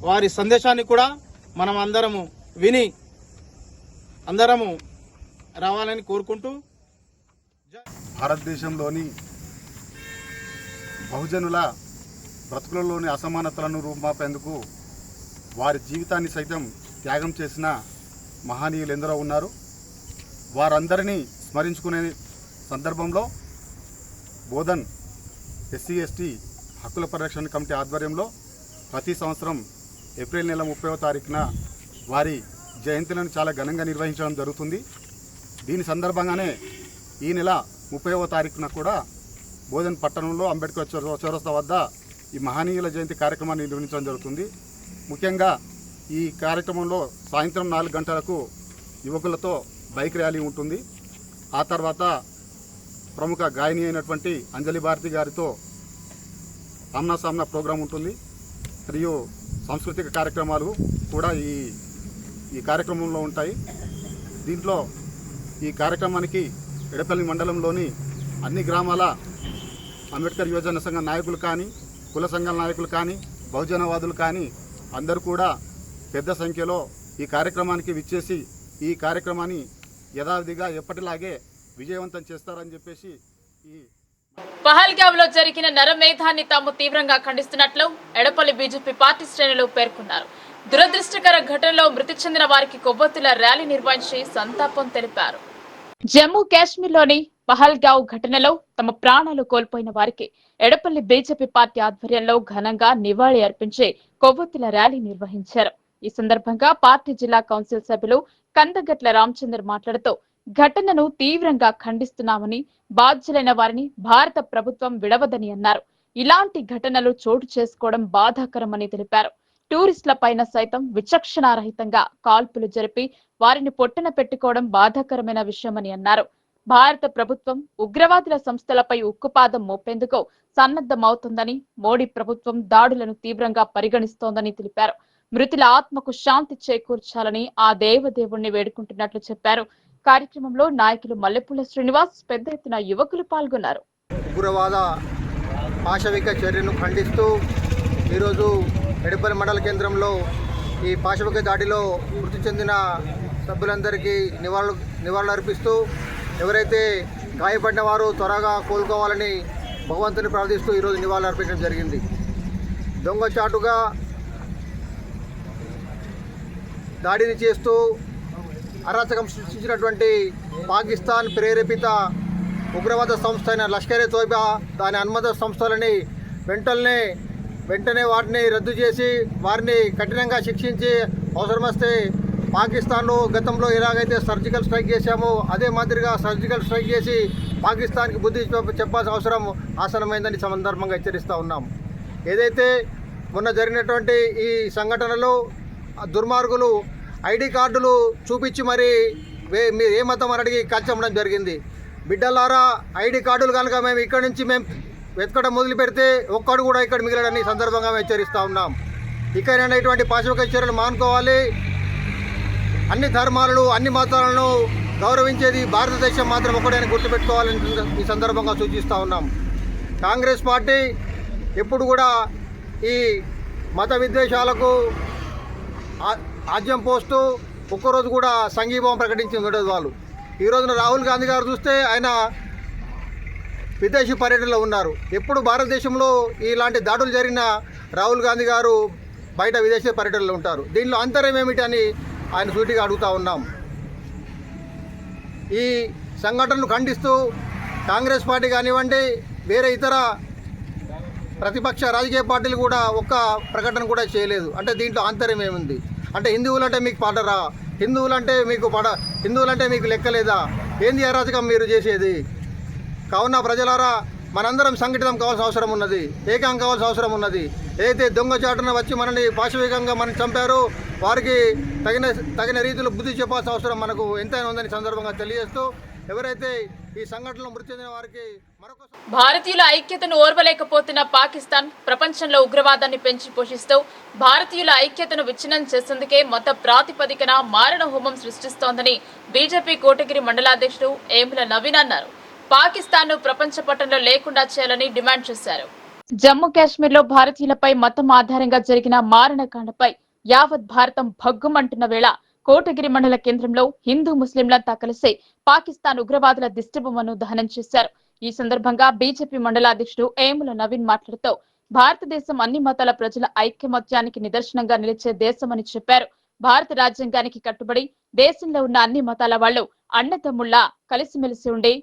Speaker 6: వారి సందేశాన్ని కూడా మనం అందరము విని అందరము రావాలని కోరుకుంటూ
Speaker 7: భారతదేశంలోని బహుజనుల బ్రతుకులలోని అసమానతలను రూపుమాపేందుకు వారి జీవితాన్ని సైతం త్యాగం చేసిన మహనీయులు ఎందరో ఉన్నారు. వారందరినీ స్మరించుకునే సందర్భంలో బోధన్ ఎస్సీ/ఎస్టీ హక్కుల పరిరక్షణ కమిటీ ఆధ్వర్యంలో ప్రతి సంవత్సరం ఏప్రిల్ నెల 30వ తారీఖున వారి జయంతులను చాలా ఘనంగా నిర్వహించడం జరుగుతుంది. దీని సందర్భంగానే ఈ నెల 30వ తారీఖున కూడా బోధన్ పట్టణంలో అంబేద్కర్ చౌరస్తా వద్ద ఈ మహనీయుల జయంతి కార్యక్రమాన్ని నిర్వహించడం జరుగుతుంది. ముఖ్యంగా ఈ కార్యక్రమంలో సాయంత్రం 4 గంటలకు యువకులతో బైక్ ర్యాలీ ఉంటుంది. ఆ తర్వాత ప్రముఖ గాయని అయినటువంటి అంజలి భారతి గారితో ఆమ్నా సామ్నా ప్రోగ్రాం ఉంటుంది. మరియు సాంస్కృతిక కార్యక్రమాలు కూడా ఈ కార్యక్రమంలో ఉంటాయి. దీంట్లో ఈ కార్యక్రమానికి ఎడపల్లి మండలంలోని అన్ని గ్రామాల అంబేద్కర్ యువజన సంఘ నాయకులు కానీ, కుల సంఘాల నాయకులు కానీ, బహుజనవాదులు కానీ అందరూ కూడా పెద్ద సంఖ్యలో ఈ కార్యక్రమానికి విచ్చేసి ఈ కార్యక్రమాన్ని యథావిధిగా ఎప్పటిలాగే విజయవంతం చేస్తారని చెప్పేసి
Speaker 1: పహల్గావ్ లో జరిగిన నరమేధాన్ని తాము తీవ్రంగా ఖండిస్తున్నట్లు ఎడపల్లి బీజేపీ పార్టీ శ్రేణులు పేర్కొన్నారు. దురదృష్టకర ఘటనలో మృతి చెందిన వారికి కొవ్వొత్తుల ర్యాలీ నిర్వహించి సంతాపం తెలిపారు. జమ్మూ కాశ్మీర్లోని పహల్గావ్ ఘటనలో తమ ప్రాణాలు కోల్పోయిన వారికి ఎడపల్లి బీజేపీ పార్టీ ఆధ్వర్యంలో ఘనంగా నివాళి అర్పించి కొవ్వొత్తుల ర్యాలీ నిర్వహించారు. ఈ సందర్భంగా పార్టీ జిల్లా కౌన్సిల్ సభ్యులు కందగట్ల రామచందర్ మాట్లాడుతూ ఘటనను తీవ్రంగా ఖండిస్తున్నామని, బాధ్యులైన వారిని భారత ప్రభుత్వం విడవదని అన్నారు. ఇలాంటి ఘటనలు చోటు చేసుకోవడం బాధాకరమని తెలిపారు. టూరిస్టుల పైన సైతం విచక్షణారహితంగా కాల్పులు జరిపి వారిని పొట్టన పెట్టుకోవడం బాధాకరమైన విషయమని అన్నారు. భారత ప్రభుత్వం ఉగ్రవాదుల సంస్థలపై ఉక్కుపాదం మోపేందుకు సన్నద్ధమవుతుందని, మోడీ ప్రభుత్వం దాడులను తీవ్రంగా పరిగణిస్తోందని తెలిపారు. మృతుల ఆత్మకు శాంతి చేకూర్చాలని ఆ దేవదేవుణ్ణి వేడుకుంటున్నట్లు చెప్పారు. కార్యక్రమంలో నాయకులు మల్లెపూల శ్రీనివాస్, పెద్ద ఎత్తున యువకులు పాల్గొన్నారు.
Speaker 6: ఉగ్రవాద పాశవిక చర్యను ఖండిస్తూ ఈరోజు ఎడపల్లి మండల కేంద్రంలో ఈ పాశవిక దాడిలో మృతి చెందిన సభ్యులందరికీ నివాళులు అర్పిస్తూ, ఎవరైతే గాయపడిన వారు త్వరగా కోలుకోవాలని భగవంతుని ప్రార్థిస్తూ ఈరోజు నివాళులు అర్పించడం జరిగింది. దొంగచాటుగా దాడిని చేస్తూ అరాచకం సృష్టించినటువంటి పాకిస్తాన్ ప్రేరేపిత ఉగ్రవాద సంస్థ అయిన లష్కరే తోయిబా దాని అనుమత సంస్థలని వెంటనే వాటిని రద్దు చేసి వారిని కఠినంగా శిక్షించి అవసరమొస్తే పాకిస్తాన్లో గతంలో ఎలాగైతే సర్జికల్ స్ట్రైక్ చేశామో అదే మాదిరిగా సర్జికల్ స్ట్రైక్ చేసి పాకిస్తాన్కి బుద్ధి చెప్పాల్సిన అవసరం ఆసనమైందని సందర్భంగా హెచ్చరిస్తూ ఉన్నాం. ఏదైతే మొన్న జరిగినటువంటి ఈ సంఘటనలో దుర్మార్గులు ఐడి కార్డులు చూపించి మరి మీరు ఏ మతం అని అడిగి కాల్చడం జరిగింది. బిడ్డలారా, ఐడి కార్డులు కనుక మేము ఇక్కడి నుంచి వెతకడం మొదలు పెడితే ఒక్కడు కూడా ఇక్కడ మిగిలడని సందర్భంగా హెచ్చరిస్తూ ఉన్నాం. ఇక్కడైనా ఇటువంటి పాశవిక చర్యలు మానుకోవాలి. అన్ని ధర్మాలను, అన్ని మతాలను గౌరవించేది భారతదేశం మాత్రం ఒకటైనా గుర్తుపెట్టుకోవాలని ఈ సందర్భంగా సూచిస్తూ ఉన్నాం. కాంగ్రెస్ పార్టీ ఎప్పుడు కూడా ఈ మత విద్వేషాలకు ఆజ్యం పోస్తూ ఒక్కరోజు కూడా సంఘీభావం ప్రకటించింది ఉండదు వాళ్ళు. ఈ రోజున రాహుల్ గాంధీ గారు చూస్తే ఆయన విదేశీ పర్యటనలో ఉన్నారు. ఎప్పుడు భారతదేశంలో ఇలాంటి దాడులు జరిగిన రాహుల్ గాంధీ గారు బయట విదేశీ పర్యటనలో ఉంటారు. దీనిలో అంతరం ఏమిటి అని ఆయన సూటిగా అడుగుతూ ఉన్నాం. ఈ సంఘటనను ఖండిస్తూ కాంగ్రెస్ పార్టీ కానివ్వండి, వేరే ఇతర ప్రతిపక్ష రాజకీయ పార్టీలు కూడా ఒక్క ప్రకటన కూడా చేయలేదు. అంటే దీంట్లో అంతరం ఏముంది? అంటే హిందువులంటే మీకు పడరా? హిందువులంటే మీకు లెక్కలేదా? ఏంది అరాచకం మీరు చేసేది? కావున ప్రజలారా, మనందరం సంఘటితం కావాల్సిన అవసరం ఉన్నది, ఏకం కావాల్సిన అవసరం ఉన్నది. ఏదైతే దొంగచాటున వచ్చి మనల్ని పాశవికంగా మనం చంపారో వారికి తగిన రీతిలో బుద్ధి చెప్పాల్సిన అవసరం మనకు ఎంతైనా ఉందని సందర్భంగా తెలియజేస్తూ, ఎవరైతే ఈ సంఘటనలో మృతి చెందిన వారికి
Speaker 1: భారతీయుల ఐక్యతను ఓర్వలేకపోతున్న పాకిస్తాన్ ప్రపంచంలో ఉగ్రవాదాన్ని పెంచి పోషిస్తూ భారతీయుల ఐక్యతను విచ్ఛిన్నం చేసేందుకే మత ప్రాతిపదికన మారణ హోమం సృష్టిస్తోందని బీజేపీ కోటగిరి మండలాధ్యక్షుడు ఏముల నవీన్ అన్నారు. పాకిస్తాన్ను ప్రపంచ పటంలో లేకుండా చేయాలని డిమాండ్ చేశారు. జమ్మూ కాశ్మీర్లో భారతీయులపై మతం ఆధారంగా జరిగిన మారణకాండపై యావత్ భారతం భగ్గుమంటున్న వేళ కోటగిరి మండల కేంద్రంలో హిందూ ముస్లింలంతా కలిసి పాకిస్తాన్ ఉగ్రవాదుల దిష్టిబొమ్మను దహనం చేశారు. ఈ సందర్భంగా బీజేపీ మండలాధ్యక్షుడు ఏముల నవీన్ మాట్లాడుతూ భారతదేశం అన్ని మతాల ప్రజల ఐక్యమత్యానికి నిదర్శనంగా నిలిచే దేశమని చెప్పారు. భారత రాజ్యాంగానికి కట్టుబడి దేశంలో ఉన్న అన్ని మతాల వాళ్లు అన్నదమ్ముళ్లా కలిసిమెలిసి ఉండి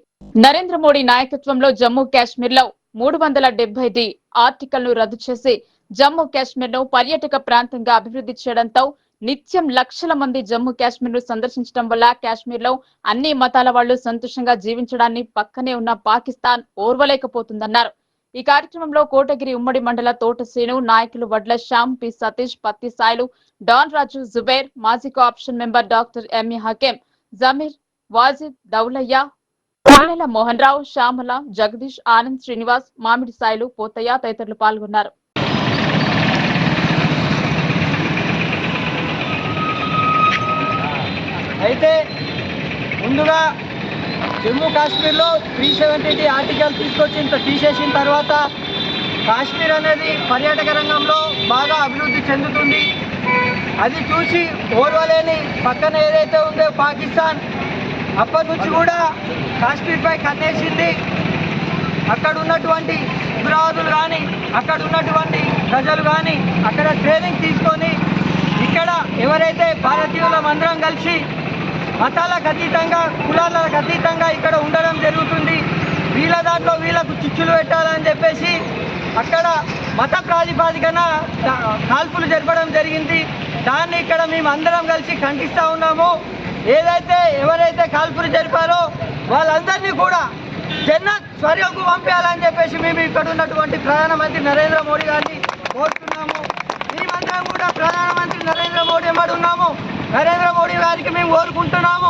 Speaker 1: నరేంద్ర మోడీ నాయకత్వంలో జమ్మూ కాశ్మీర్ లో 375 ఆర్టికల్ ను రద్దు చేసి జమ్మూ కాశ్మీర్ ను పర్యాటక ప్రాంతంగా అభివృద్ధి చేయడంతో నిత్యం లక్షల మంది జమ్మూ కాశ్మీర్ ను సందర్శించడం వల్ల కాశ్మీర్ లో అన్ని మతాల వాళ్లు సంతోషంగా జీవించడాన్ని పక్కనే ఉన్న పాకిస్తాన్ ఓర్వలేకపోతుందన్నారు. ఈ కార్యక్రమంలో కోటగిరి ఉమ్మడి మండల తోట శ్రీను, నాయకులు వడ్ల శ్యామ్, పి సతీష్, పత్తి సాయిలు, డాన్ రాజు, జుబైర్, మాజీ option member doctor MA Hakeem, Zameer, Wajid, Daulaiah, Palela Mohan Rao, Shyamala, Jagadish, Anand, Srinivas, Mamidi Sailu, Pothaiah తదితరులు పాల్గొన్నారు.
Speaker 8: అయితే ముందుగా జమ్మూ కాశ్మీర్లో 370 ఆర్టికల్ తీసేసిన తర్వాత కాశ్మీర్ అనేది పర్యాటక రంగంలో బాగా అభివృద్ధి చెందుతుంది. అది చూసి ఓర్వలేని పక్కన ఏదైతే ఉందో పాకిస్తాన్ అప్పటి నుంచి కూడా కాశ్మీర్పై కన్నేసింది. అక్కడ ఉన్నటువంటి ఉగ్రవాదులు కానీ అక్కడ ఉన్నటువంటి ప్రజలు కానీ అక్కడ ట్రైనింగ్ తీసుకొని ఇక్కడ ఎవరైతే భారతీయులం అందరం కలిసి మతాలకు అతీతంగా కులాలకు అతీతంగా ఇక్కడ ఉండడం జరుగుతుంది. వీళ్ళ దాంట్లో వీళ్ళకు చిచ్చులు పెట్టాలని చెప్పేసి అక్కడ మత ప్రాతిపాదికన కాల్పులు జరపడం జరిగింది. దాన్ని ఇక్కడ మేము అందరం కలిసి ఖండిస్తూ ఉన్నాము. ఏదైతే ఎవరైతే కాల్పులు జరిపారో వాళ్ళందరినీ కూడా జన్నత్ స్వర్గంకు పంపించాలని చెప్పేసి మేము ఇక్కడ ఉన్నటువంటి ప్రధానమంత్రి నరేంద్ర మోడీ గారిని కోరుతున్నాము. మేమందరం కూడా ప్రధానమంత్రి నరేంద్ర మోడీ ఎంబడి ఉన్నాము. నరేంద్ర మోడీ గారికి మేము కోరుకుంటున్నాము,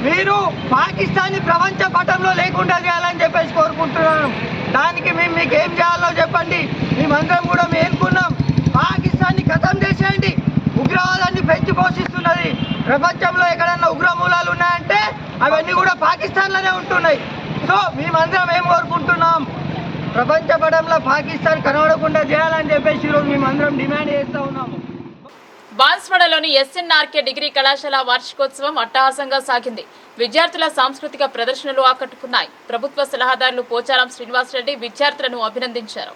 Speaker 8: మీరు పాకిస్తాన్ని ప్రపంచ పటంలో లేకుండా చేయాలని చెప్పేసి కోరుకుంటున్నాము. దానికి మేము మీకు ఏం చేయాలో చెప్పండి. మేమందరం కూడా మేల్కున్నాం. పాకిస్తాన్ని ఖతం చేసేయండి. ఉగ్రవాదాన్ని పెంచి పోషిస్తున్నది. ప్రపంచంలో ఎక్కడన్నా ఉగ్రమూలాలు ఉన్నాయంటే అవన్నీ కూడా పాకిస్తాన్లోనే ఉంటున్నాయి. సో మేమందరం ఏం కోరుకుంటున్నాం, ప్రపంచ పటంలో పాకిస్తాన్ కనబడకుండా చేయాలని చెప్పేసి ఈరోజు మేమందరం డిమాండ్ చేస్తూ ఉన్నాము.
Speaker 1: బాన్స్వాడలోని ఎస్ఎన్ఆర్కే డిగ్రీ కళాశాల వార్షికోత్సవం అట్టహాసంగా సాగింది. విద్యార్థుల సాంస్కృతిక ప్రదర్శనలు ఆకట్టుకున్నాయి. ప్రభుత్వ సలహాదారులు పోచారం శ్రీనివాసరెడ్డి విద్యార్థులను అభినందించారు.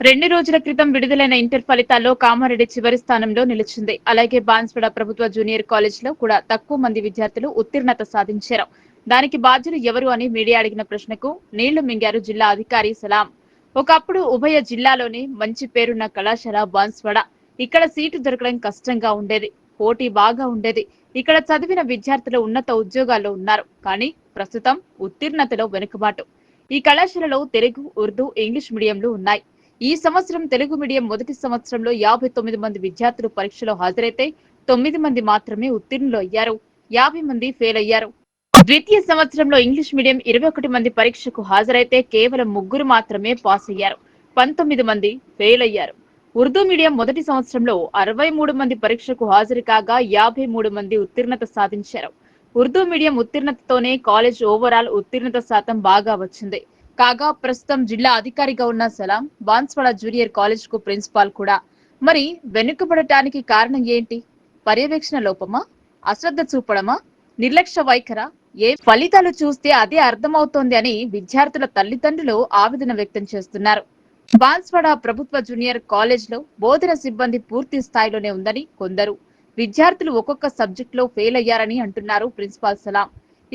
Speaker 1: 2 రోజుల క్రితం విడుదలైన ఇంటర్ ఫలితాల్లో కామారెడ్డి చివరి స్థానంలో నిలిచింది. అలాగే బాన్స్వాడ ప్రభుత్వ జూనియర్ కాలేజీలో కూడా తక్కువ మంది విద్యార్థులు ఉత్తీర్ణత సాధించారు. దానికి బాధ్యులు ఎవరు అని మీడియా అడిగిన ప్రశ్నకు నీళ్లు మింగారు జిల్లా అధికారి సలాం. ఒకప్పుడు ఉభయ జిల్లాలోనే మంచి పేరున్న కళాశాల బాన్స్వాడ. ఇక్కడ సీటు దొరకడం కష్టంగా ఉండేది. పోటీ బాగా ఉండేది. ఇక్కడ చదివిన విద్యార్థులు ఉన్నత ఉద్యోగాల్లో ఉన్నారు. కానీ ప్రస్తుతం ఉత్తీర్ణతలో వెనుకబాటు. ఈ కళాశాలలో తెలుగు, ఉర్దూ, ఇంగ్లీష్ మీడియంలు ఉన్నాయి. ఈ సంవత్సరం తెలుగు మీడియం మొదటి సంవత్సరంలో 59 మంది విద్యార్థులు పరీక్షలో హాజరైతే 9 మంది మాత్రమే ఉత్తీర్ణులు అయ్యారు. 50 మంది ఫెయిల్ అయ్యారు. ద్వితీయ సంవత్సరంలో ఇంగ్లీష్ మీడియం 21 మంది పరీక్షకు హాజరైతే కేవలం 3 మాత్రమే పాస్ అయ్యారు. 19 మంది ఫెయిల్ అయ్యారు. ఉర్దూ మీడియం మొదటి సంవత్సరంలో 63 మంది పరీక్షకు హాజరు కాగా 53 మంది ఉత్తీర్ణత సాధించారు. ఉర్దూ మీడియం ఉత్తీర్ణతతోనే కాలేజ్ ఓవరాల్ ఉత్తీర్ణత శాతం బాగా వచ్చింది. కాగా ప్రస్తుతం జిల్లా అధికారిగా ఉన్న సలాం బాన్స్వాడ జూనియర్ కాలేజ్ కు ప్రిన్సిపాల్ కూడా. మరి వెనుకబడటానికి కారణం ఏంటి? పర్యవేక్షణ లోపమా? అశ్రద్ధ చూపడమా? నిర్లక్ష్య వైఖరా? ఏ ఫలితాలు చూస్తే అదే అర్థమవుతోంది అని విద్యార్థుల తల్లిదండ్రులు ఆవేదన వ్యక్తం చేస్తున్నారు. బాన్స్వాడ ప్రభుత్వ జూనియర్ కాలేజ్ లో బోధన సిబ్బంది పూర్తి స్థాయిలోనే ఉందని కొందరు, విద్యార్థులు ఒక్కొక్క సబ్జెక్ట్ లో ఫెయిల్ అయ్యారని అంటున్నారు ప్రిన్సిపాల్ సలాం.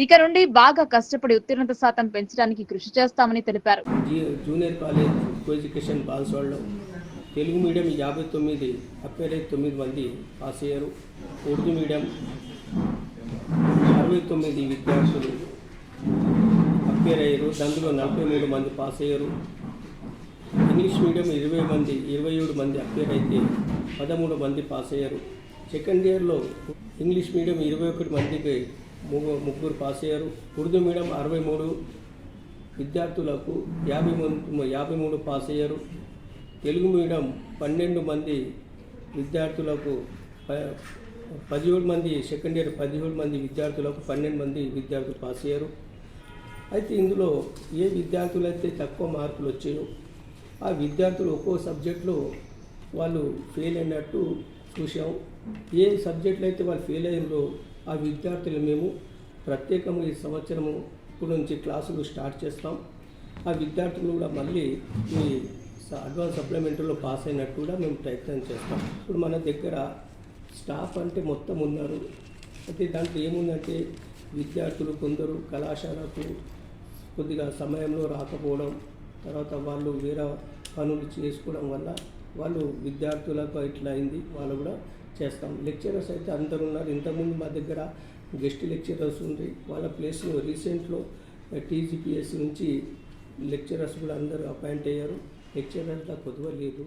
Speaker 1: ఇక నుండి బాగా కష్టపడి ఉత్తీర్ణత శాతం పెంచడానికి కృషి చేస్తామని తెలిపారు.
Speaker 5: జూనియర్ కాలేజ్ ఎడ్యుకేషన్ బాన్స్వాడలో తెలుగు మీడియం 59 అప్పేర్ 9 మంది పాస్ అయ్యారు. ఉర్దూ మీడియం 69 విద్యార్థులు అప్పేర్ అయ్యారు. అందులో 43 మంది పాస్ అయ్యారు. ఇంగ్లీష్ మీడియం 27 మంది అప్పేర్ అయితే 13 మంది పాస్ అయ్యారు. సెకండ్ ఇయర్లో ఇంగ్లీష్ మీడియం 21 మందికి 3 పాస్ అయ్యారు. ఉర్దూ మీడియం 63 విద్యార్థులకు 53 పాస్ అయ్యారు. తెలుగు మీడియం 12 మంది విద్యార్థులకు 17 మంది, సెకండ్ ఇయర్ 17 మంది విద్యార్థులకు 12 మంది విద్యార్థులు పాస్ అయ్యారు. అయితే ఇందులో ఏ విద్యార్థులు అయితే తక్కువ మార్కులు వచ్చాయో ఆ విద్యార్థులు ఒక్కో సబ్జెక్టులో వాళ్ళు ఫెయిల్ అయినట్టు చూసాం. ఏ సబ్జెక్టులు అయితే వాళ్ళు ఫెయిల్ అయినో ఆ విద్యార్థులు మేము ప్రత్యేకంగా ఈ సంవత్సరము ఇప్పుడు నుంచి క్లాసులు స్టార్ట్ చేస్తాం. ఆ విద్యార్థులు కూడా మళ్ళీ ఈ అడ్వాన్స్ సప్లిమెంటరీలో పాస్ అయినట్టు కూడా మేము ప్రయత్నం చేస్తాం. ఇప్పుడు మన దగ్గర స్టాఫ్ అంటే మొత్తం ఉన్నారు. అయితే దాంట్లో ఏముందంటే విద్యార్థులు కొందరు కళాశాలకు కొద్దిగా సమయంలో రాకపోవడం, తర్వాత వాళ్ళు వేరే పనులు చేసుకోవడం వల్ల వాళ్ళు విద్యార్థులకు ఇట్లా అయింది. వాళ్ళు కూడా చేస్తాం. లెక్చరర్స్ అయితే అందరు ఉన్నారు. ఇంతకుముందు మా దగ్గర గెస్ట్ లెక్చరర్స్ ఉంది. వాళ్ళ ప్లేస్లో రీసెంట్లో TGPS నుంచి లెక్చరర్స్ కూడా అందరూ అపాయింట్ అయ్యారు. లెక్చరర్ల కొద్దువ లేదు.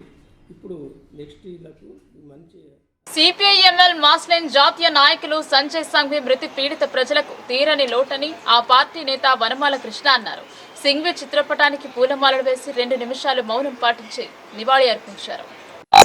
Speaker 5: ఇప్పుడు నెక్స్ట్ వీళ్ళకు మంచి
Speaker 1: సిపిఐఎంఎల్ మాస్లైన్ జాతీయ నాయకులు సంజయ్ సంఘవి మృతి పీడిత ప్రజలకు తీరని లోటని ఆ పార్టీ నేత వనమాల కృష్ణ అన్నారు. సింఘ్వి చిత్రపటానికి పూలమాలలు వేసి 2 నిమిషాలు మౌనం పాటించి నివాళి అర్పించారు.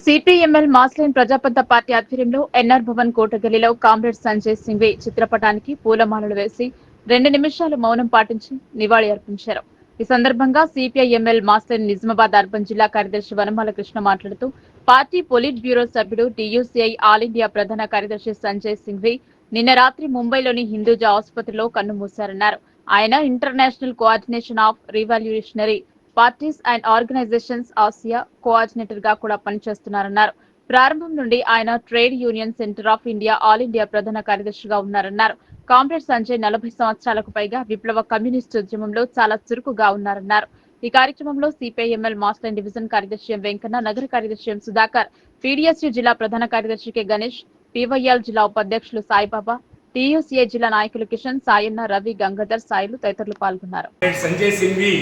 Speaker 1: సిపిఐఎంఎల్ మాస్లైన్ ప్రజాపంత పార్టీ ఆధ్వర్యంలో ఎన్ఆర్ భవన్ కోటగల్లీలో కామ్రేడ్ సంజయ్ సింఘ్వి చిత్రపటానికి పూలమాలలు వేసి 2 నిమిషాలు మౌనం పాటించి నివాళి అర్పించారు. ఈ సందర్భంగా సిపిఐఎంఎల్ మాస్లైన్ నిజామాబాద్ అర్బన్ జిల్లా కార్యదర్శి వనమాల కృష్ణ మాట్లాడుతూ పార్టీ పొలిట్ బ్యూరో సభ్యుడు TUCI ఆల్ ఇండియా ప్రధాన కార్యదర్శి సంజయ్ సింఘ్వి నిన్న రాత్రి ముంబైలోని హిందూజా ఆసుపత్రిలో కన్నుమూశారన్నారు. ఆయన international coordination of revolutionary parties and organisations Asia coordinator గా కూడా పనిచేస్తున్నారన్నారు. ప్రారంభం నుండి ఆయన trade union centre of India all India ప్రధాన కార్యదర్శిగా ఉన్నారన్నారు. కామ్రేడ్ సంజయ్ 40 సంవత్సరాలకు పైగా విప్లవ కమ్యూనిస్టు ఉద్యమంలో చాలా చురుకుగా ఉన్నారన్నారు. ఈ కార్యక్రమంలో సిపిఐఎంఎల్ మాస్లైన్ డివిజన్ కార్యదర్శి ఎం వెంకన్న, నగర కార్యదర్శి ఎం సుధాకర్, PDSU జిల్లా ప్రధాన కార్యదర్శి కె గణేష్, PYL జిల్లా ఉపాధ్యక్షులు సాయిబాబా, TUCI జిల్లా నాయకులు కిషన్, సాయన్న, రవి, గంగాధర్, సాయిలు తదితరులు పాల్గొన్నారు.
Speaker 9: సంజయ్ సింఘ్వి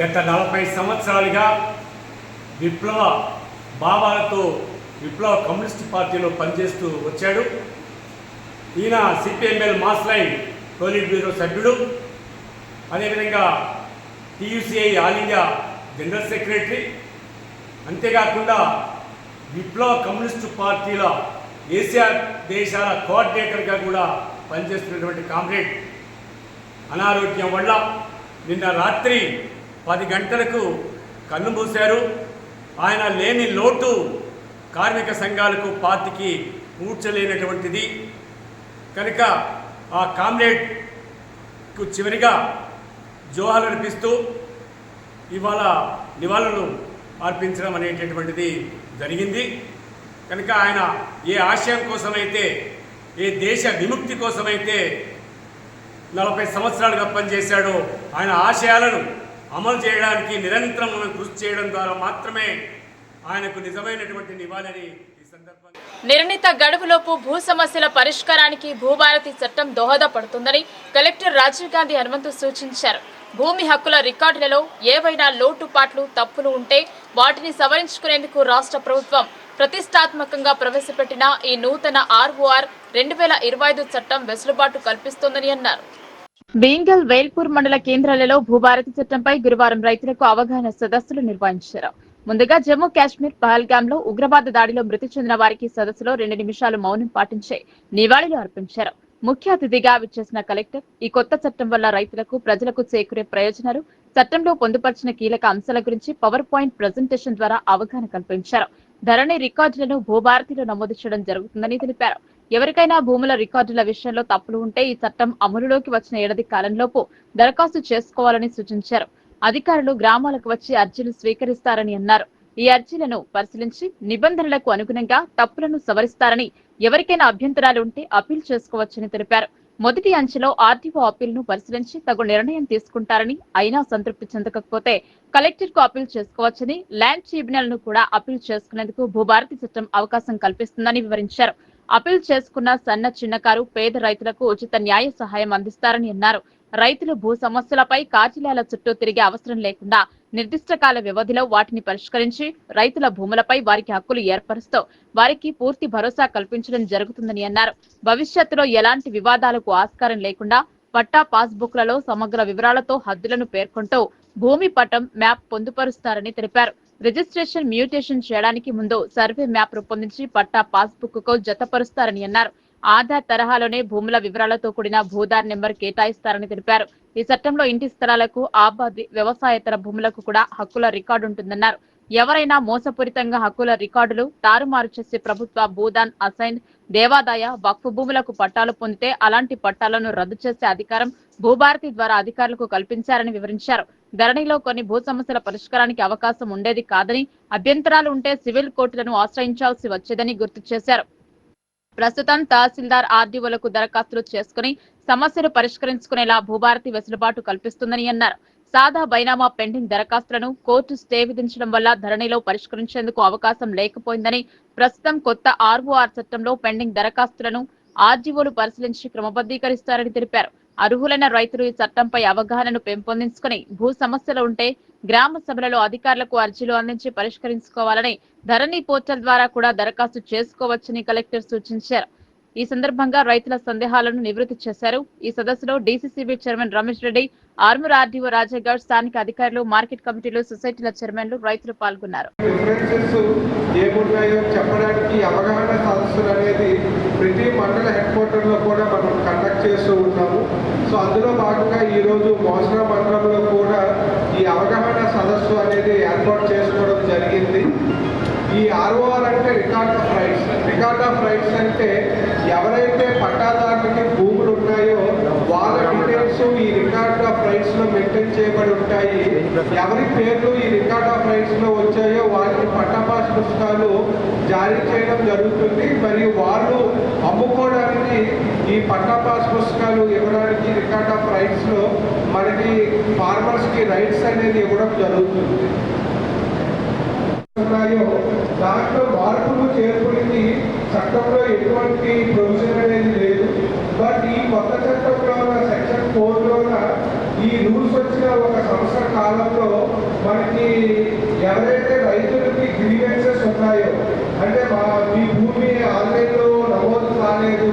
Speaker 9: గత 40 సంవత్సరాలుగా విప్లవ భావాలతో విప్లవ కమ్యూనిస్ట్ పార్టీలో పనిచేస్తూ వచ్చాడు. ఈయన సిపిఐఎంఎల్ మాస్లైన్ పొలిట్ బ్యూరో సభ్యుడు, అదేవిధంగా TUCI all India general secretary, అంతేకాకుండా విప్లవ కమ్యూనిస్టు పార్టీల ఏషియా దేశాల కోఆర్డినేటర్గా కూడా పనిచేస్తున్నటువంటి కామ్రేడ్ అనారోగ్యం వల్ల నిన్న రాత్రి 10 గంటలకు కన్నుమూశారు. ఆయన లేని లోటు కార్మిక సంఘాలకు పార్టీకి పూడ్చలేనటువంటిది కనుక ఆ కామ్రేడ్కు చివరిగా జోహాలు అర్పిస్తూ ఇవాళ నివాళులు అర్పించడం అనేటటువంటిది జరిగింది. కనుక ఆయన ఏ ఆశయం కోసమైతే, ఏ దేశ విముక్తి కోసమైతే 40 సంవత్సరాలుగా పనిచేశాడో ఆయన ఆశయాలను అమలు చేయడానికి నిరంతరం కృషి చేయడం ద్వారా మాత్రమే ఆయనకు నిజమైనటువంటి నివాళిని ఈ సందర్భంగా.
Speaker 1: నిర్ణీత గడువులోపు భూ సమస్యల పరిష్కారానికి భూభారతి చట్టం దోహదపడుతుందని కలెక్టర్ రాజీవ్ గాంధీ హనుమంతు సూచించారు. భూమి హక్కుల రికార్డులలో ఏవైనా లోటుపాట్లు, తప్పులు ఉంటే వాటిని సవరించుకునేందుకు రాష్ట్ర ప్రభుత్వం ప్రతిష్టాత్మకంగా ప్రవేశపెట్టిన ఈ నూతన ROR 2025 చట్టం వెసులుబాటు కల్పిస్తోందని అన్నారు. బీంగల్, వేల్పూర్ మండల కేంద్రాలలో భూభారతి చట్టంపై గురువారం రైతులకు అవగాహన సదస్సులు నిర్వహించారు. ముందుగా జమ్మూ కాశ్మీర్ పహల్గాంలో ఉగ్రవాద దాడిలో మృతి చెందిన వారికి సదస్సులో 2 నిమిషాలు మౌనం పాటించి నివాళులు అర్పించారు. ముఖ్య అతిథిగా విచ్చేసిన కలెక్టర్ ఈ కొత్త చట్టం వల్ల రైతులకు, ప్రజలకు చేకూరే ప్రయోజనాలు, చట్టంలో పొందుపరిచిన కీలక అంశాల గురించి PowerPoint ప్రెజెంటేషన్ ద్వారా అవగాహన కల్పించారు. ధరణి రికార్డులను భూభారతిలో నమోదు చేయడం జరుగుతుందని తెలిపారు. ఎవరికైనా భూముల రికార్డుల విషయంలో తప్పులు ఉంటే ఈ చట్టం అమలులోకి వచ్చిన ఏడాది కాలంలోపు దరఖాస్తు చేసుకోవాలని సూచించారు. అధికారులు గ్రామాలకు వచ్చి అర్జీలు స్వీకరిస్తారని అన్నారు. ఈ అర్జీలను పరిశీలించి నిబంధనలకు అనుగుణంగా తప్పులను సవరిస్తారని, ఎవరికైనా అభ్యంతరాలు ఉంటే అప్పీల్ చేసుకోవచ్చని తెలిపారు. మొదటి అంచెలో RTO అప్పీల్ను పరిశీలించి తగు నిర్ణయం తీసుకుంటారని, అయినా సంతృప్తి చెందకపోతే కలెక్టర్కు అప్పీల్ చేసుకోవచ్చని, ల్యాండ్ ట్రిబ్యునల్ ను కూడా అప్పీల్ చేసుకునేందుకు భూభారతి చట్టం అవకాశం కల్పిస్తుందని వివరించారు. అప్పీల్ చేసుకున్న సన్న, చిన్నకారు, పేద రైతులకు ఉచిత న్యాయ సహాయం అందిస్తారని అన్నారు. రైతులు భూ సమస్యలపై కార్యాలయాల చుట్టూ తిరిగే అవసరం లేకుండా నిర్దిష్ట కాల వ్యవధిలో వాటిని పరిష్కరించి రైతుల భూములపై వారికి హక్కులు ఏర్పరుస్తూ వారికి పూర్తి భరోసా కల్పించడం జరుగుతుందని అన్నారు. భవిష్యత్తులో ఎలాంటి వివాదాలకు ఆస్కారం లేకుండా పట్టా పాస్బుక్లలో సమగ్ర వివరాలతో హద్దులను పేర్కొంటూ భూమి పటం, మ్యాప్ పొందుపరుస్తారని తెలిపారు. రిజిస్ట్రేషన్, మ్యూటేషన్ చేయడానికి ముందు సర్వే మ్యాప్ రూపొందించి పట్టా పాస్బుక్ కు జతపరుస్తారని అన్నారు. ఆధార్ తరహాలోనే భూముల వివరాలతో కూడిన భూదార్ నెంబర్ కేటాయిస్తారని తెలిపారు. ఈ చట్టంలో ఇంటి స్థలాలకు, ఆబాది, వ్యవసాయేతర భూములకు కూడా హక్కుల రికార్డు ఉంటుందన్నారు. ఎవరైనా మోసపూరితంగా హక్కుల రికార్డులు తారుమారు చేసి ప్రభుత్వ భూదాన్, అసైన్, దేవాదాయ, వక్ఫ్ భూములకు పట్టాలు పొందితే అలాంటి పట్టాలను రద్దు చేసే అధికారం భూభారతి ద్వారా అధికారులకు కల్పించారని వివరించారు. ధరణిలో కొన్ని భూ సమస్యల పరిష్కారానికి అవకాశం ఉండేది కాదని, అభ్యంతరాలు ఉంటే సివిల్ కోర్టులను ఆశ్రయించాల్సి వచ్చేదని గుర్తు చేశారు. ప్రస్తుతం తహసీల్దార్, RDOలకు దరఖాస్తులు చేసుకుని సమస్యలు పరిష్కరించుకునేలా భూభారతి వెసులుబాటు కల్పిస్తుందని అన్నారు. సాదా బైనామా పెండింగ్ దరఖాస్తులను కోర్టు స్టే విధించడం వల్ల ధరణిలో పరిష్కరించేందుకు అవకాశం లేకపోయిందని, ప్రస్తుతం కొత్త ROR చట్టంలో పెండింగ్ దరఖాస్తులను ఆర్జీఓలు పరిశీలించి క్రమబద్ధీకరిస్తారని తెలిపారు. అర్హులైన రైతులు ఈ చట్టంపై అవగాహనను పెంపొందించుకుని భూ సమస్యలు ఉంటే గ్రామ సభలలో అధికారులకు అర్జీలు అందించి పరిష్కరించుకోవాలని ధరణి పోర్టల్ ద్వారా కూడా దరఖాస్తు చేసుకోవచ్చని కలెక్టర్ సూచించారు. ఈ సందర్భంగా రైతుల సందేహాలను నివృత్తి చేశారు. ఈ సదస్సులో DCCB chairman Ramesh Reddy, Armoor RDO Raja Goud, స్థానిక అధికారులు, మార్కెట్ కమిటీలు, సొసైటీల చైర్మన్లు, రైతులు పాల్గొన్నారు.
Speaker 6: ఏమున్నాయో చెప్పడానికి అవగాహన సదస్సులు అనేది ప్రతి మండల హెడ్ క్వార్టర్లో కూడా మనం కండక్ట్ చేస్తూ ఉన్నాము. సో అందులో భాగంగా ఈరోజు మోసరా మండలంలో కూడా ఈ అవగాహన సదస్సు అనేది ఏర్పాటు చేసుకోవడం జరిగింది. ఈ ROR అంటే record of rights. Record of rights అంటే ఎవరైతే పట్టాదారులకి భూములు ఉన్నాయో వాళ్ళ డీటెయిల్స్ ఈ రికార్డ్ ఆఫ్ రైట్స్లో మెయింటైన్ చేయబడి ఉంటాయి. ఎవరి పేర్లు ఈ రికార్డ్ ఆఫ్ రైట్స్లో వచ్చాయో వారికి పట్టా పాస్ పుస్తకాలు జారీ చేయడం జరుగుతుంది. మరియు వాళ్ళు అమ్ముకోవడానికి ఈ పట్టా పాస్ పుస్తకాలు ఇవ్వడానికి రికార్డ్ ఆఫ్ రైట్స్లో మనకి ఫార్మర్స్కి రైట్స్ అనేది ఇవ్వడం జరుగుతుంది. దాంట్లో మార్పులు చేర్పులకి చట్టంలో ఎటువంటి ప్రొవిజన్ అనేది లేదు. బట్ ఈ కొత్త చట్టంలో సెక్షన్ 4లోన ఈ రూల్స్ వచ్చిన ఒక సంవత్సర కాలంలో మనకి ఎవరైతే రైతులకి గ్రీవెన్సెస్ ఉన్నాయో, అంటే మీ భూమి ఆన్లైన్లో నమోదు కాలేదు,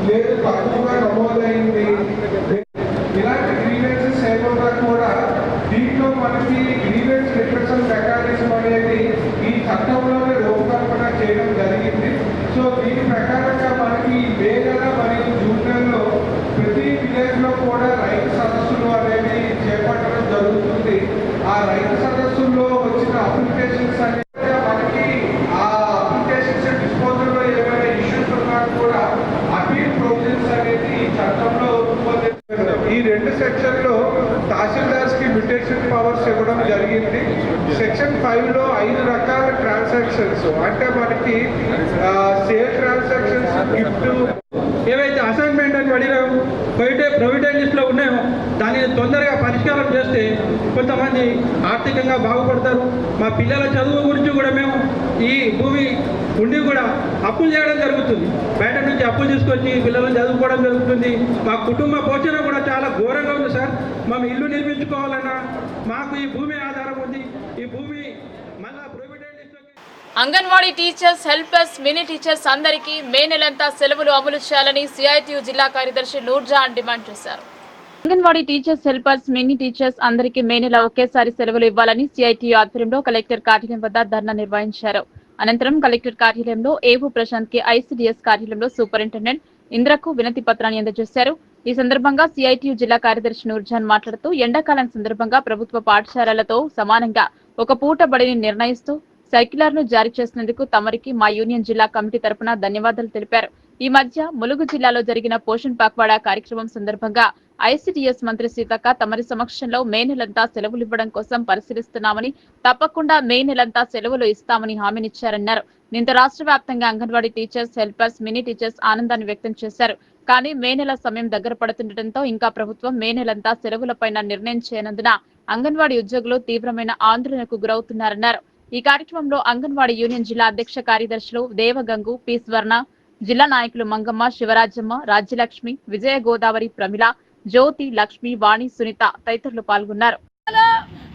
Speaker 6: లేదు తక్కువగా నమోదైంది, ఇలాంటి గ్రీవెన్సెస్ ఏమన్నా కూడా దీంట్లో మనకి గ్రీవెన్స్ రిప్రెషన్ మెకానిజం అనేది ఈ చట్టంలోనే రూపకల్పన చేయడం జరిగింది. సో దీని ప్రకారంగా మనకి మే నెల మరియు జూన్ నెలలో ప్రతి విలేజ్లో కూడా రైతు సదస్సులు అనేవి చేపట్టడం జరుగుతుంది. ఆ రైతు సదస్సుల్లో వచ్చిన అప్లికేషన్స్ అనేది మనకి ఆ అప్లికేషన్స్ డిస్పోజల్లో ఏమైనా ఇష్యూస్ ఉన్నా కూడా అపీల్ ప్రొవిజన్స్ అనేది ఈ చట్టంలో రూపొందించారు. ఈ 2 సెక్షన్లో తహసీల్దార్స్కి మ్యూటేషన్ పవర్స్ ఇవ్వడం జరిగింది. సెక్షన్ 5లో 5 రకాల ట్రాన్సాక్షన్స్, అంటే మనకి సేల్ ట్రాన్సాక్షన్స్, గిఫ్ట్,
Speaker 10: ఏవైతే అసైన్మెంట్ అని అడిగాము ప్రొవిడెంట్ లిస్ట్లో ఉన్నాయో దానిని తొందరగా పరిష్కారం చేస్తే కొంతమంది ఆర్థికంగా బాగుపడతారు. మా పిల్లల చదువు గురించి కూడా మేము ఈ భూమి ఉండి కూడా అప్పులు చేయడం జరుగుతుంది. బయట నుంచి అప్పులు తీసుకొచ్చి పిల్లలను చదువుకోవడం జరుగుతుంది. మా కుటుంబ పోషణ కూడా చాలా ఘోరంగా ఉంది సార్. మేము ఇల్లు నిర్మించుకోవాలన్నా మాకు ఈ భూమి ఆధారం ఉంది. ఈ భూమి మళ్ళా provident list.
Speaker 1: Anganwadi teachers, helpers, mini teachers అందరికీ మే నెలంతా సెలవులు అమలు చేయాలని సిఐటియు జిల్లా కార్యదర్శి నూర్జహాన్ డిమాండ్ చేశారు. Anganwadi teachers, helpers, mini teachers అందరికీ మే నెల ఒకేసారి సెలవులు ఇవ్వాలని సిఐటియు ఆధ్వర్యంలో కలెక్టర్ కార్యాలయం వద్ద ధర్నా నిర్వహించారు. అనంతరం కలెక్టర్ కార్యాలయంలో ఏవో ప్రశాంత్ కి, ఐసిడిఎస్ కార్యాలయంలో సూపరింటెండెంట్ ఇంద్రకు వినతి పత్రాన్ని అందజేశారు. ఈ సందర్భంగా సిఐటియు జిల్లా కార్యదర్శి నూర్జహాన్ మాట్లాడుతూ ఎండాకాలం సందర్భంగా ప్రభుత్వ పాఠశాలలతో సమానంగా ఒక పూట బడిని నిర్ణయిస్తూ సర్క్యులర్ ను జారీ చేసినందుకు తమరికి మా యూనియన్ జిల్లా కమిటీ తరపున ధన్యవాదాలు తెలిపారు. ఈ మధ్య ములుగు జిల్లాలో జరిగిన పోషణ్ పక్వాడా కార్యక్రమం సందర్భంగా ఐసిడిఎస్ మంత్రి సీతక్క తమరి సమక్షంలో మే నెలంతా సెలవులు ఇవ్వడం కోసం పరిశీలిస్తున్నామని, తప్పకుండా మే నెలంతా సెలవులు ఇస్తామని హామీనిచ్చారన్నారు. దీంతో రాష్ట్ర వ్యాప్తంగా anganwadi teachers, helpers, mini teachers ఆనందాన్ని వ్యక్తం చేశారు. కానీ మే నెల సమయం దగ్గర పడుతుండటంతో ఇంకా ప్రభుత్వం మే నెలంతా సెలవులపైన నిర్ణయం చేయనందున అంగన్వాడీ ఉద్యోగులు తీవ్రమైన ఆందోళనకు గురవుతున్నారన్నారు. ఈ కార్యక్రమంలో అంగన్వాడీ యూనియన్ జిల్లా అధ్యక్ష కార్యదర్శులు దేవగంగు, పి స్వర్ణ, జిల్లా నాయకులు మంగమ్మ, శివరాజమ్మ, రాజ్యలక్ష్మి, విజయ గోదావరి, ప్రమిళ, జ్యోతి, లక్ష్మి, వాణి, సునీత తదితరులు పాల్గొన్నారు.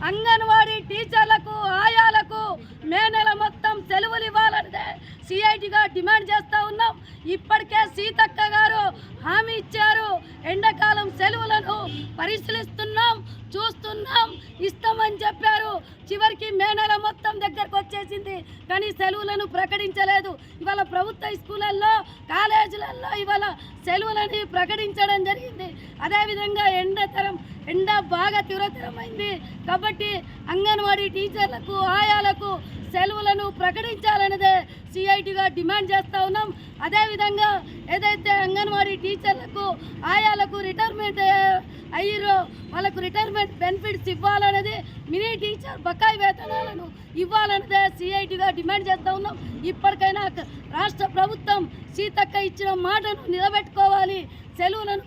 Speaker 11: అంగన్వాడీ టీచర్లకు, ఆయాలకు మే నెల మొత్తం సెలవులు ఇవ్వాలని సిఐటిగా డిమాండ్ చేస్తూ ఉన్నాం. ఇప్పటికే సీతక్క గారు హామీ ఇచ్చారు. ఎండాకాలం సెలవులను పరిశీలిస్తున్నాం, చూస్తున్నాం, ఇస్తామని చెప్పారు. చివరికి మే నెల మొత్తం దగ్గరకు వచ్చేసింది, కానీ సెలవులను ప్రకటించలేదు. ఇవాళ ప్రభుత్వ స్కూళ్ళల్లో, కాలేజీలలో ఇవాళ సెలవులని ప్రకటించడం జరిగింది. అదేవిధంగా ఎండ బాగా తీవ్రతరమైంది కాబట్టి అంగన్వాడీ టీచర్లకు, ఆయాలకు సెలవులను ప్రకటించాలనేదే సిఐటిగా డిమాండ్ చేస్తూ ఉన్నాం. అదేవిధంగా ఏదైతే అంగన్వాడీ టీచర్లకు, ఆయాలకు రిటైర్మెంట్ అయ్యారో వాళ్ళకు రిటైర్మెంట్ బెనిఫిట్స్ ఇవ్వాలనేది, మినీ టీచర్ బకాయి వేతనాలను ఇవ్వాలనేదే సిఐటిగా డిమాండ్ చేస్తూ ఉన్నాం. ఇప్పటికైనా రాష్ట్ర ప్రభుత్వం సీతక్క ఇచ్చిన మాటను నిలబెట్టుకోవాలి. సెలవులను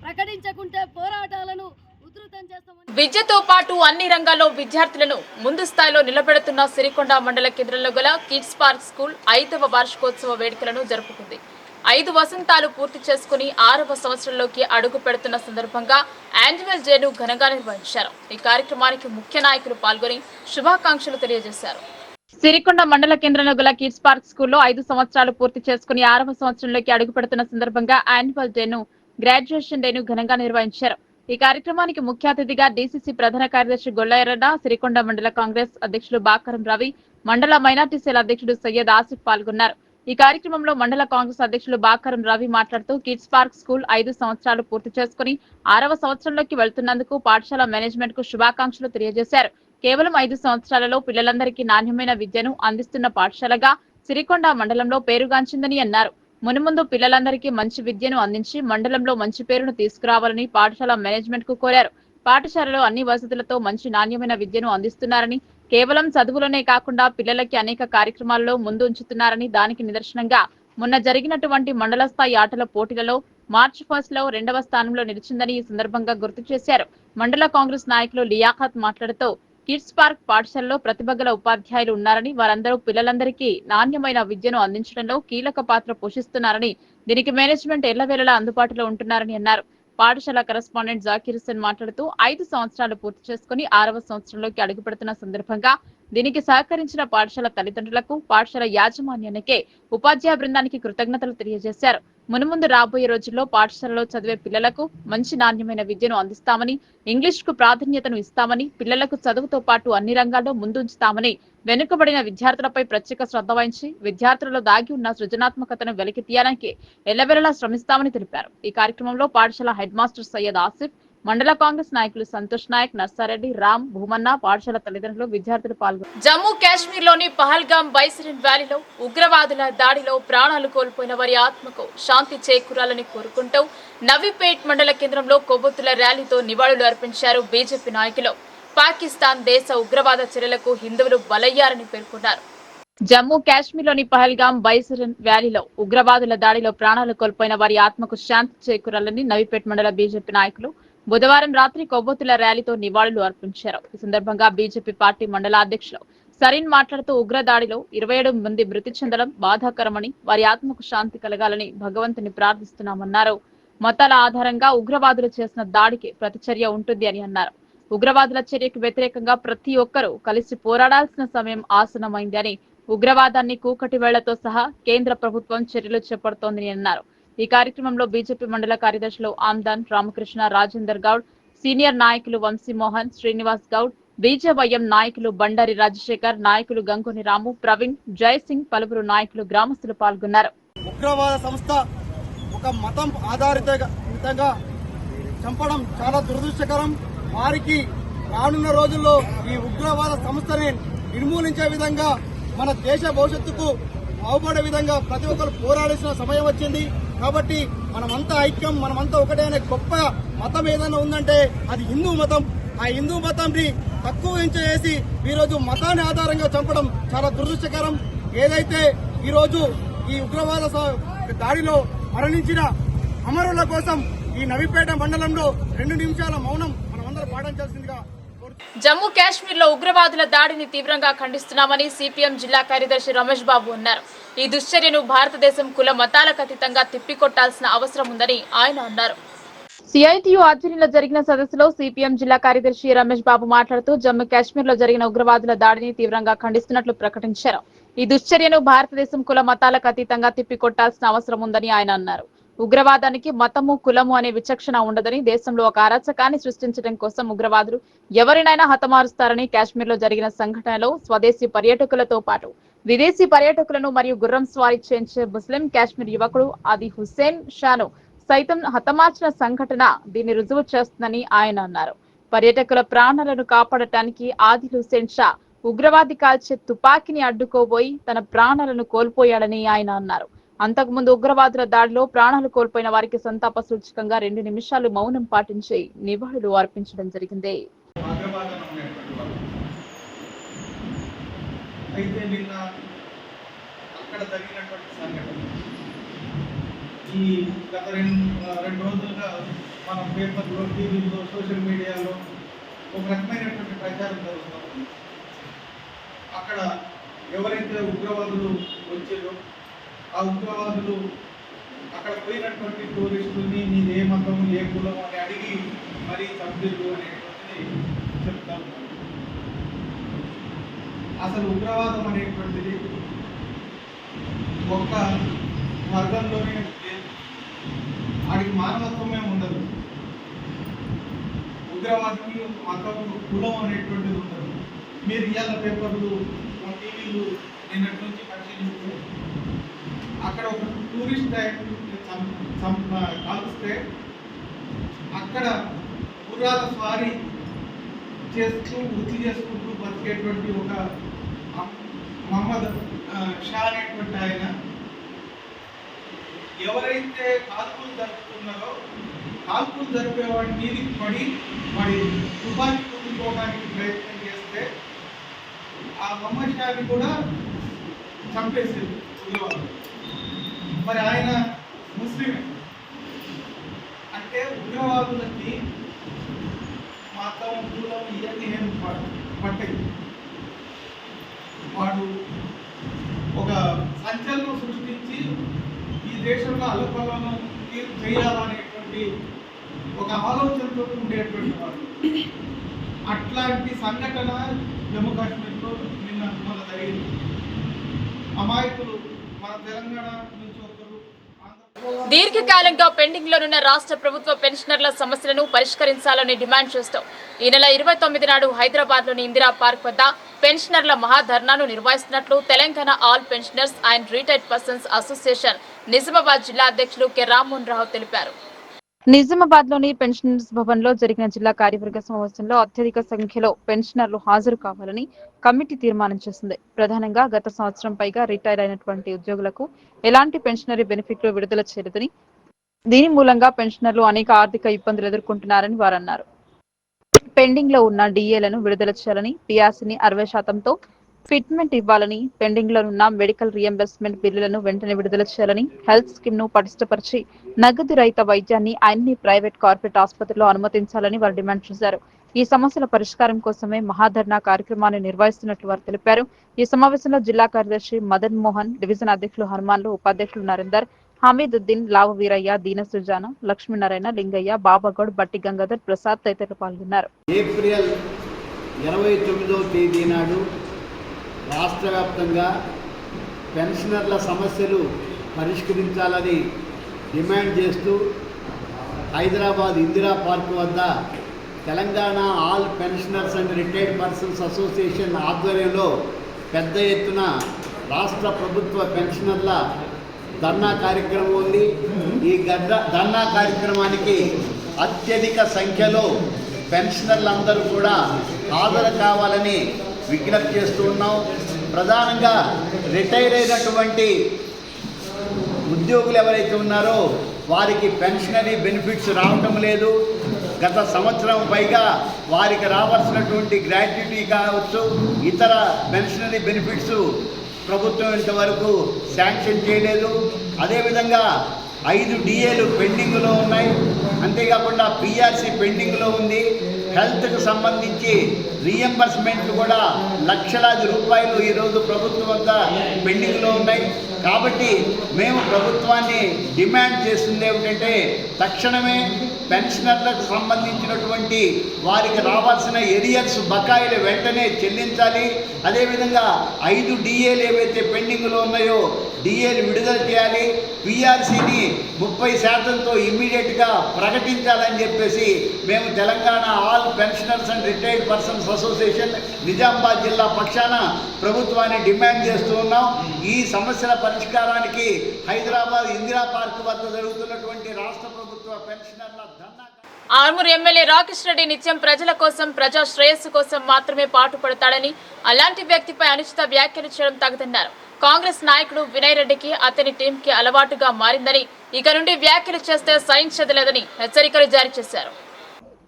Speaker 11: ప్రకటించకుంటే పోరాటాలను ఉధృతం విజయవంతం చేస్తామని.
Speaker 1: విద్యతో పాటు అన్ని రంగాల్లో విద్యార్థులను ముందు స్థాయిలో నిలబెడుతున్న సిరికొండ మండల కేంద్రంలో గల కిడ్స్ పార్క్ స్కూల్ 5వ వార్షికోత్సవ వేడుకలను జరుపుకుంది. 5 వసంతాలు పూర్తి చేసుకుని 6వ సంవత్సరంలోకి అడుగు పెడుతున్న సందర్భంగా యాన్యువల్ డేను ఘనంగా నిర్వహించారు. ఈ కార్యక్రమానికి ముఖ్య నాయకులు పాల్గొని శుభాకాంక్షలు తెలియజేశారు. సిరికొండ మండల కేంద్రంలో గల కిడ్స్ పార్క్ స్కూల్లో 5 సంవత్సరాలు పూర్తి చేసుకుని 6వ సంవత్సరంలోకి అడుగు పెడుతున్న సందర్భంగా యాన్యువల్ డేను, గ్రాడ్యుయేషన్ డేను ఘనంగా నిర్వహించారు. ఈ కార్యక్రమానికి ముఖ్య అతిథిగా డీసీసీ ప్రధాన కార్యదర్శి గొల్లయ్యరన్న, సిరికొండ మండల కాంగ్రెస్ అధ్యక్షులు బాకారం రవి, మండల మైనార్టీ సెల్ అధ్యక్షుడు సయ్యద్ ఆసిఫ్ పాల్గొన్నారు. ఈ కార్యక్రమంలో మండల కాంగ్రెస్ అధ్యక్షులు బాకారం రవి మాట్లాడుతూ కిడ్స్ పార్క్ స్కూల్ 5 సంవత్సరాలు పూర్తి చేసుకుని 6వ సంవత్సరంలోకి వెళ్తున్నందుకు పాఠశాల మేనేజ్మెంట్ కు శుభాకాంక్షలు తెలియజేశారు. కేవలం 5 సంవత్సరాలలో పిల్లలందరికీ నాణ్యమైన విద్యను అందిస్తున్న పాఠశాలగా సిరికొండ మండలంలో పేరుగాంచిందని అన్నారు. మునుముందు పిల్లలందరికీ మంచి విద్యను అందించి మండలంలో మంచి పేరును తీసుకురావాలని పాఠశాల మేనేజ్మెంట్ కు కోరారు. పాఠశాలలో అన్ని వసతులతో మంచి నాణ్యమైన విద్యను అందిస్తున్నారని, కేవలం చదువులోనే కాకుండా పిల్లలకి అనేక కార్యక్రమాల్లో ముందు ఉంచుతున్నారని, దానికి నిదర్శనంగా మొన్న జరిగినటువంటి మండల స్థాయి ఆటల పోటీలలో మార్చి 1 లో 2వ స్థానంలో నిలిచిందని ఈ సందర్భంగా గుర్తు చేశారు. మండల కాంగ్రెస్ నాయకులు లియాఖత్ మాట్లాడుతూ కిడ్స్ పార్క్ పాఠశాలలో ప్రతిభ గల ఉపాధ్యాయులు ఉన్నారని, వారందరూ పిల్లలందరికీ నాణ్యమైన విద్యను అందించడంలో కీలక పాత్ర పోషిస్తున్నారని, దీనికి మేనేజ్మెంట్ ఎల్లవేళలా అందుబాటులో ఉంటున్నారని అన్నారు. పాఠశాల కరెస్పాండెంట్ జాకీర్ హుస్సేన్ మాట్లాడుతూ 5 సంవత్సరాలు పూర్తి చేసుకుని 6వ సంవత్సరంలోకి అడుగుపెడుతున్న సందర్భంగా దీనికి సహకరించిన పాఠశాల తల్లిదండ్రులకు, పాఠశాల యాజమాన్యానికే, ఉపాధ్యాయ బృందానికి కృతజ్ఞతలు తెలియజేశారు. మునుముందు రాబోయే రోజుల్లో పాఠశాలలో చదివే పిల్లలకు మంచి నాణ్యమైన విద్యను అందిస్తామని, ఇంగ్లీష్ కు ప్రాధాన్యతను ఇస్తామని, పిల్లలకు చదువుతో పాటు అన్ని రంగాల్లో ముందుంచుతామని, వెనుకబడిన విద్యార్థులపై ప్రత్యేక శ్రద్ధ వహించి విద్యార్థులలో దాగి ఉన్న సృజనాత్మకతను వెలికి తీయడానికి ఎల్లవెల్లలా శ్రమిస్తామని తెలిపారు. ఈ కార్యక్రమంలో పాఠశాల హెడ్ మాస్టర్ సయ్యద్ ఆసిఫ్, మండల కాంగ్రెస్ నాయకులు సంతోష్ నాయక్, నర్సారెడ్డి, రామ్, భూమన్న, పాఠశాల తల్లిదండ్రులు, విద్యార్థులు పాల్గొన్నారు. జమ్మూ కాశ్మీర్ లోని పహల్గాం బైసరన్ వ్యాలీలో ఉగ్రవాదుల దాడిలో ప్రాణాలు కోల్పోయిన వారి ఆత్మకు శాంతి చేకూరాలని కోరుకుంటూ నవీపేట్ మండల కేంద్రంలో కొవ్వొత్తుల ర్యాలీతో నివాళులు అర్పించారు బీజేపీ నాయకులు. పాకిస్తాన్ దేశ ఉగ్రవాద చర్యలకు హిందువులు బలయ్యారని పేర్కొన్నారు. జమ్మూ కాశ్మీర్లోని పహల్గాం బైసరన్ వ్యాలీలో ఉగ్రవాదుల దాడిలో ప్రాణాలు కోల్పోయిన వారి ఆత్మకు శాంతి చేకూరాలని నవీపేట్ మండల బీజేపీ నాయకులు బుధవారం రాత్రి కొవ్వొత్తుల ర్యాలీతో నివాళులు అర్పించారు. ఈ సందర్భంగా బీజేపీ పార్టీ మండల అధ్యక్షులు సరీన్ మాట్లాడుతూ ఉగ్రదాడిలో 27 మంది మృతి చెందడం బాధాకరమని, వారి ఆత్మకు శాంతి కలగాలని భగవంతుని ప్రార్థిస్తున్నామన్నారు. మతాల ఆధారంగా ఉగ్రవాదులు చేసిన దాడికి ప్రతిచర్య ఉంటుంది అని అన్నారు. ఉగ్రవాదుల చర్యకు వ్యతిరేకంగా ప్రతి ఒక్కరూ కలిసి పోరాడాల్సిన సమయం ఆసన్నమైంది అని, ఉగ్రవాదాన్ని కూకటి వేళ్లతో సహా కేంద్ర ప్రభుత్వం చర్యలు చేపడుతోందని అన్నారు. ఈ కార్యక్రమంలో బీజేపీ మండల కార్యదర్శులు ఆమ్దాన్, రామకృష్ణ, రాజేందర్ గౌడ్, సీనియర్ నాయకులు వంశీమోహన్, శ్రీనివాస్ గౌడ్, బీజేవైఎం నాయకులు బండారి రాజశేఖర్, నాయకులు గంగోని రాము, ప్రవీణ్, జయసింగ్, పలువురు నాయకులు, గ్రామస్తులు పాల్గొన్నారు.
Speaker 6: ఉగ్రవాద సంస్థ ఒక మతం ఆధారితంగా చంపడం చాలా దురదృష్టకరం. వారికి రానున్న రోజుల్లో ఈ ఉగ్రవాద సంస్థని నిర్మూలించే విధంగా, మన దేశ భవిష్యత్తుకు బాగుపడే విధంగా ప్రతి ఒక్కరు పోరాడాల్సిన సమయం వచ్చింది. కాబట్టి మనమంతా ఐక్యం, మనమంతా ఒకటే అనే గొప్ప మతం ఏదైనా ఉందంటే అది హిందూ మతం. ఆ హిందూ మతాన్ని తక్కువ చేసి ఈరోజు మతాన్ని ఆధారంగా చంపడం చాలా దురదృష్టకరం. ఏదైతే ఈరోజు ఈ ఉగ్రవాద దాడిలో మరణించిన అమరుల కోసం ఈ నవీపేట మండలంలో 2 నిమిషాల మౌనం మనమందరం పాటించాల్సిందిగా.
Speaker 1: జమ్మూ కాశ్మీర్ లో ఉగ్రవాదుల దాడిని తీవ్రంగా ఖండిస్తున్నామని సిపిఎం జిల్లా కార్యదర్శి రమేష్ బాబు అన్నారు. ఈ దుశ్చర్యను భారతదేశం కుల మతాలకు అతీతంగా తిప్పికొట్టాల్సిన అవసరం ఉందని ఆయన అన్నారు. సిఐటియు ఆధ్వర్యంలో జరిగిన సదస్సులో సిపిఎం జిల్లా కార్యదర్శి రమేష్ బాబు మాట్లాడుతూ జమ్మూ కాశ్మీర్ లో జరిగిన ఉగ్రవాదుల దాడిని తీవ్రంగా ఖండిస్తున్నట్లు ప్రకటించారు. ఈ దుశ్చర్యను భారతదేశం కుల మతాలకు అతీతంగా తిప్పికొట్టాల్సిన అవసరం ఉందని ఆయన అన్నారు. ఉగ్రవాదానికి మతము, కులము అనే విచక్షణ ఉండదని, దేశంలో ఒక అరాచకాన్ని సృష్టించడం కోసం ఉగ్రవాదులు ఎవరినైనా హతమారుస్తారని, కాశ్మీర్ లో జరిగిన సంఘటనలో స్వదేశీ పర్యాటకులతో పాటు విదేశీ పర్యాటకులను మరియు గుర్రం స్వారీ చేయించే ముస్లిం కాశ్మీర్ యువకుడు ఆది హుస్సేన్ షాను సైతం హతమార్చిన సంఘటన దీన్ని రుజువు చేస్తుందని ఆయన అన్నారు. పర్యాటకుల ప్రాణాలను కాపాడటానికి ఆది హుస్సేన్ షా ఉగ్రవాది కాల్చే తుపాకీని అడ్డుకోబోయి తన ప్రాణాలను కోల్పోయాడని ఆయన అన్నారు. అంతకుముందు ఉగ్రవాదుల దాడిలో ప్రాణాలు కోల్పోయిన వారికి సంతాప సూచకంగా 2 నిమిషాలు మౌనం పాటించి నివాళులు అర్పించడం జరిగింది.
Speaker 6: అయితే నిన్న అక్కడ జరిగినటువంటి సంఘటన ఈ గత 2 రోజులుగా
Speaker 10: మనం పేపర్లో, టీవీలో, సోషల్ మీడియాలో ఒక రకమైనటువంటి ప్రచారం జరుగుతుంది. అక్కడ ఎవరైతే ఉగ్రవాదులు వచ్చారో ఆ ఉగ్రవాదులు అక్కడ పోయినటువంటి టూరిస్టుని నీది ఏ మతం, ఏ కులం అని అడిగి మరీ చంపిరు అనేటువంటిది చెప్తా ఉన్నారు. అసలు ఉగ్రవాదం అనేటువంటిది ఒక్క వర్గంలోనే లేదు, వాడికి మానవత్వమే ఉండదు. ఉగ్రవాదికి మతం, కులం అనేటువంటిది ఉండదు. మీరు ఇవాళ పేపర్లు, టీవీలు నిన్నటి నుంచి పరిశీలిస్తే అక్కడ ఒక టూరిస్ట్ కాల్స్తే అక్కడ గుర్రాల స్వారీ చేస్తూ వృత్తి చేసుకుంటూ బతికేటువంటి ఒక మహమ్మద్ షా అనేటువంటి ఆయన ఎవరైతే కాల్పులు జరుపుతున్నారో కాల్పులు జరిపేవాడి మీదికి పడి తుపాకీ కుట్టుకోవడానికి ప్రయత్నం చేస్తే ఆ మహమ్మద్ షాని కూడా చంపేసేది ఉగ్రవాదులు. మరి ఆయన ముస్లిమే. అంటే ఉగ్రవాదులకి మతం, కులం ఇవన్నీ ఏం పట్టాయి. వాడు ఒక సంచలనం సృష్టించి ఈ దేశంలో అల్లకల్లోనం చేయాలనేటువంటి ఒక ఆలోచనతో ఉండేటువంటి వాడు. అట్లాంటి సంఘటన జమ్మూ కాశ్మీర్లో నిన్న మన జరిగింది. అమాయకులు మన తెలంగాణ నుంచి ఒకరు
Speaker 1: దీర్ఘకాలంగా పెండింగ్ లోనున్న రాష్ట్ర ప్రభుత్వ పెన్షనర్ల సమస్యలను పరిష్కరించాలని డిమాండ్ చేస్తూ ఈ నెల 29 నాడు హైదరాబాద్ లోని ఇందిరా పార్క్ వద్ద పెన్షనర్ల మహాధర్నాను నిర్వహిస్తున్నట్లు Telangana all pensioners and retired persons association Nizamabad జిల్లా అధ్యక్షులు కె రామ్మోహన్ రావు తెలిపారు. నిజామాబాద్ లోని పెన్షనర్స్ భవన్ లో జరిగిన జిల్లా కార్యవర్గ సమావేశంలో అత్యధిక సంఖ్యలో పెన్షనర్లు హాజరు కావాలని కమిటీ తీర్మానం చేసింది. ప్రధానంగా గత సంవత్సరం పైగా రిటైర్ అయినటువంటి ఉద్యోగులకు ఎలాంటి పెన్షనరీ బెనిఫిట్లు విడుదల చేయలేదని, దీని మూలంగా పెన్షనర్లు అనేక ఆర్థిక ఇబ్బందులు ఎదుర్కొంటున్నారని వారన్నారు. పెండింగ్ లో ఉన్న డిఏలను విడుదల చేయాలని, పిఆర్సీని 60%తో ఫిట్మెంట్ ఇవ్వాలని, పెండింగ్ లో ఉన్న మెడికల్ రియంబర్స్మెంట్ బిల్లులను వెంటనే విడుదల చేయాలని, హెల్త్ స్కీమ్ ను పటిష్టపరిచి నగదు రహిత వైద్యాన్ని అన్ని ప్రైవేట్, కార్పొరేట్ ఆసుపత్రుల్లో అనుమతించాలని వారు డిమాండ్ చేశారు. ఈ సమస్యల పరిష్కారం కోసమే మహాధర్నా కార్యక్రమాన్ని నిర్వహిస్తున్నట్లు వారు తెలిపారు. ఈ సమావేశంలో జిల్లా కార్యదర్శి మదన్ మోహన్, డివిజన్ అధ్యక్షులు హనుమాన్లు, ఉపాధ్యక్షులు నరేందర్, హమీదుద్దీన్, లావు వీరయ్య, దీన సుజాన, లక్ష్మీనారాయణ, లింగయ్య, బాబాగౌడ్, బట్టి గంగాధర్ ప్రసాద్ తదితరులు పాల్గొన్నారు.
Speaker 12: ఏప్రిల్ 29వ తేదీ నాడు రాష్ట్ర వ్యాప్తంగా పెన్షనర్ల సమస్యలు పరిష్కరించాలని డిమాండ్ చేస్తూ హైదరాబాద్ ఇందిరా పార్క్ వద్ద Telangana all pensioners and retired persons association ఆధ్వర్యంలో పెద్ద ఎత్తున రాష్ట్ర ప్రభుత్వ పెన్షనర్ల ధర్నా కార్యక్రమం ఉంది. ఈ ధర్నా కార్యక్రమానికి అత్యధిక సంఖ్యలో పెన్షనర్లందరూ కూడా హాజరు కావాలని విజ్ఞప్తి చేస్తూ ఉన్నాం. ప్రధానంగా రిటైర్ అయినటువంటి ఉద్యోగులు ఎవరైతే ఉన్నారో వారికి పెన్షనరీ బెనిఫిట్స్ రావటం లేదు. గత సంవత్సరం పైగా వారికి రావాల్సినటువంటి గ్రాట్యుటీ కావచ్చు, ఇతర పెన్షనరీ బెనిఫిట్స్ ప్రభుత్వం ఇంతవరకు శాంక్షన్ చేయలేదు. అదేవిధంగా 5 డిఏలు పెండింగ్లో ఉన్నాయి. అంతేకాకుండా పిఆర్సీ పెండింగ్లో ఉంది. హెల్త్కు సంబంధించి రీఎంబర్స్మెంట్లు కూడా లక్షలాది రూపాయలు ఈరోజు ప్రభుత్వం వద్ద పెండింగ్లో ఉన్నాయి. కాబట్టి మేము ప్రభుత్వాన్ని డిమాండ్ చేస్తుంది ఏమిటంటే తక్షణమే పెన్షనర్లకు సంబంధించినటువంటి వారికి రావాల్సిన ఎరియర్స్ బకాయిలు వెంటనే చెల్లించాలి. అదేవిధంగా 5 డిఏలు ఏవైతే పెండింగ్లో ఉన్నాయో డిఏలు విడుదల చేయాలి. పిఆర్సీని 30%తో ఇమ్మీడియట్గా ప్రకటించాలని చెప్పేసి మేము Telangana all pensioners and retired persons association Nizamabad జిల్లా పక్షాన ప్రభుత్వాన్ని డిమాండ్ చేస్తూ ఉన్నాం. ఈ సమస్యల పరిష్కారానికి హైదరాబాద్ ఇందిరా పార్క్ వద్ద జరుగుతున్నటువంటి రాష్ట్ర ప్రభుత్వ పెన్షనర్ల ధర్నా.
Speaker 1: ఆర్మూర్ ఎమ్మెల్యే రాకేష్ రెడ్డి నిత్యం ప్రజల కోసం, ప్రజా శ్రేయస్సు కోసం మాత్రమే పాటుపడతాడని, అలాంటి వ్యక్తిపై అనుచిత వ్యాఖ్యలు చేయడం తగదన్నారు. కాంగ్రెస్ నాయకుడు వినయ్ రెడ్డికి అతని టీంకి అలవాటుగా మారిందని, ఇక నుండి వ్యాఖ్యలు చేస్తే సహించలేదని హెచ్చరికలు జారీ చేశారు.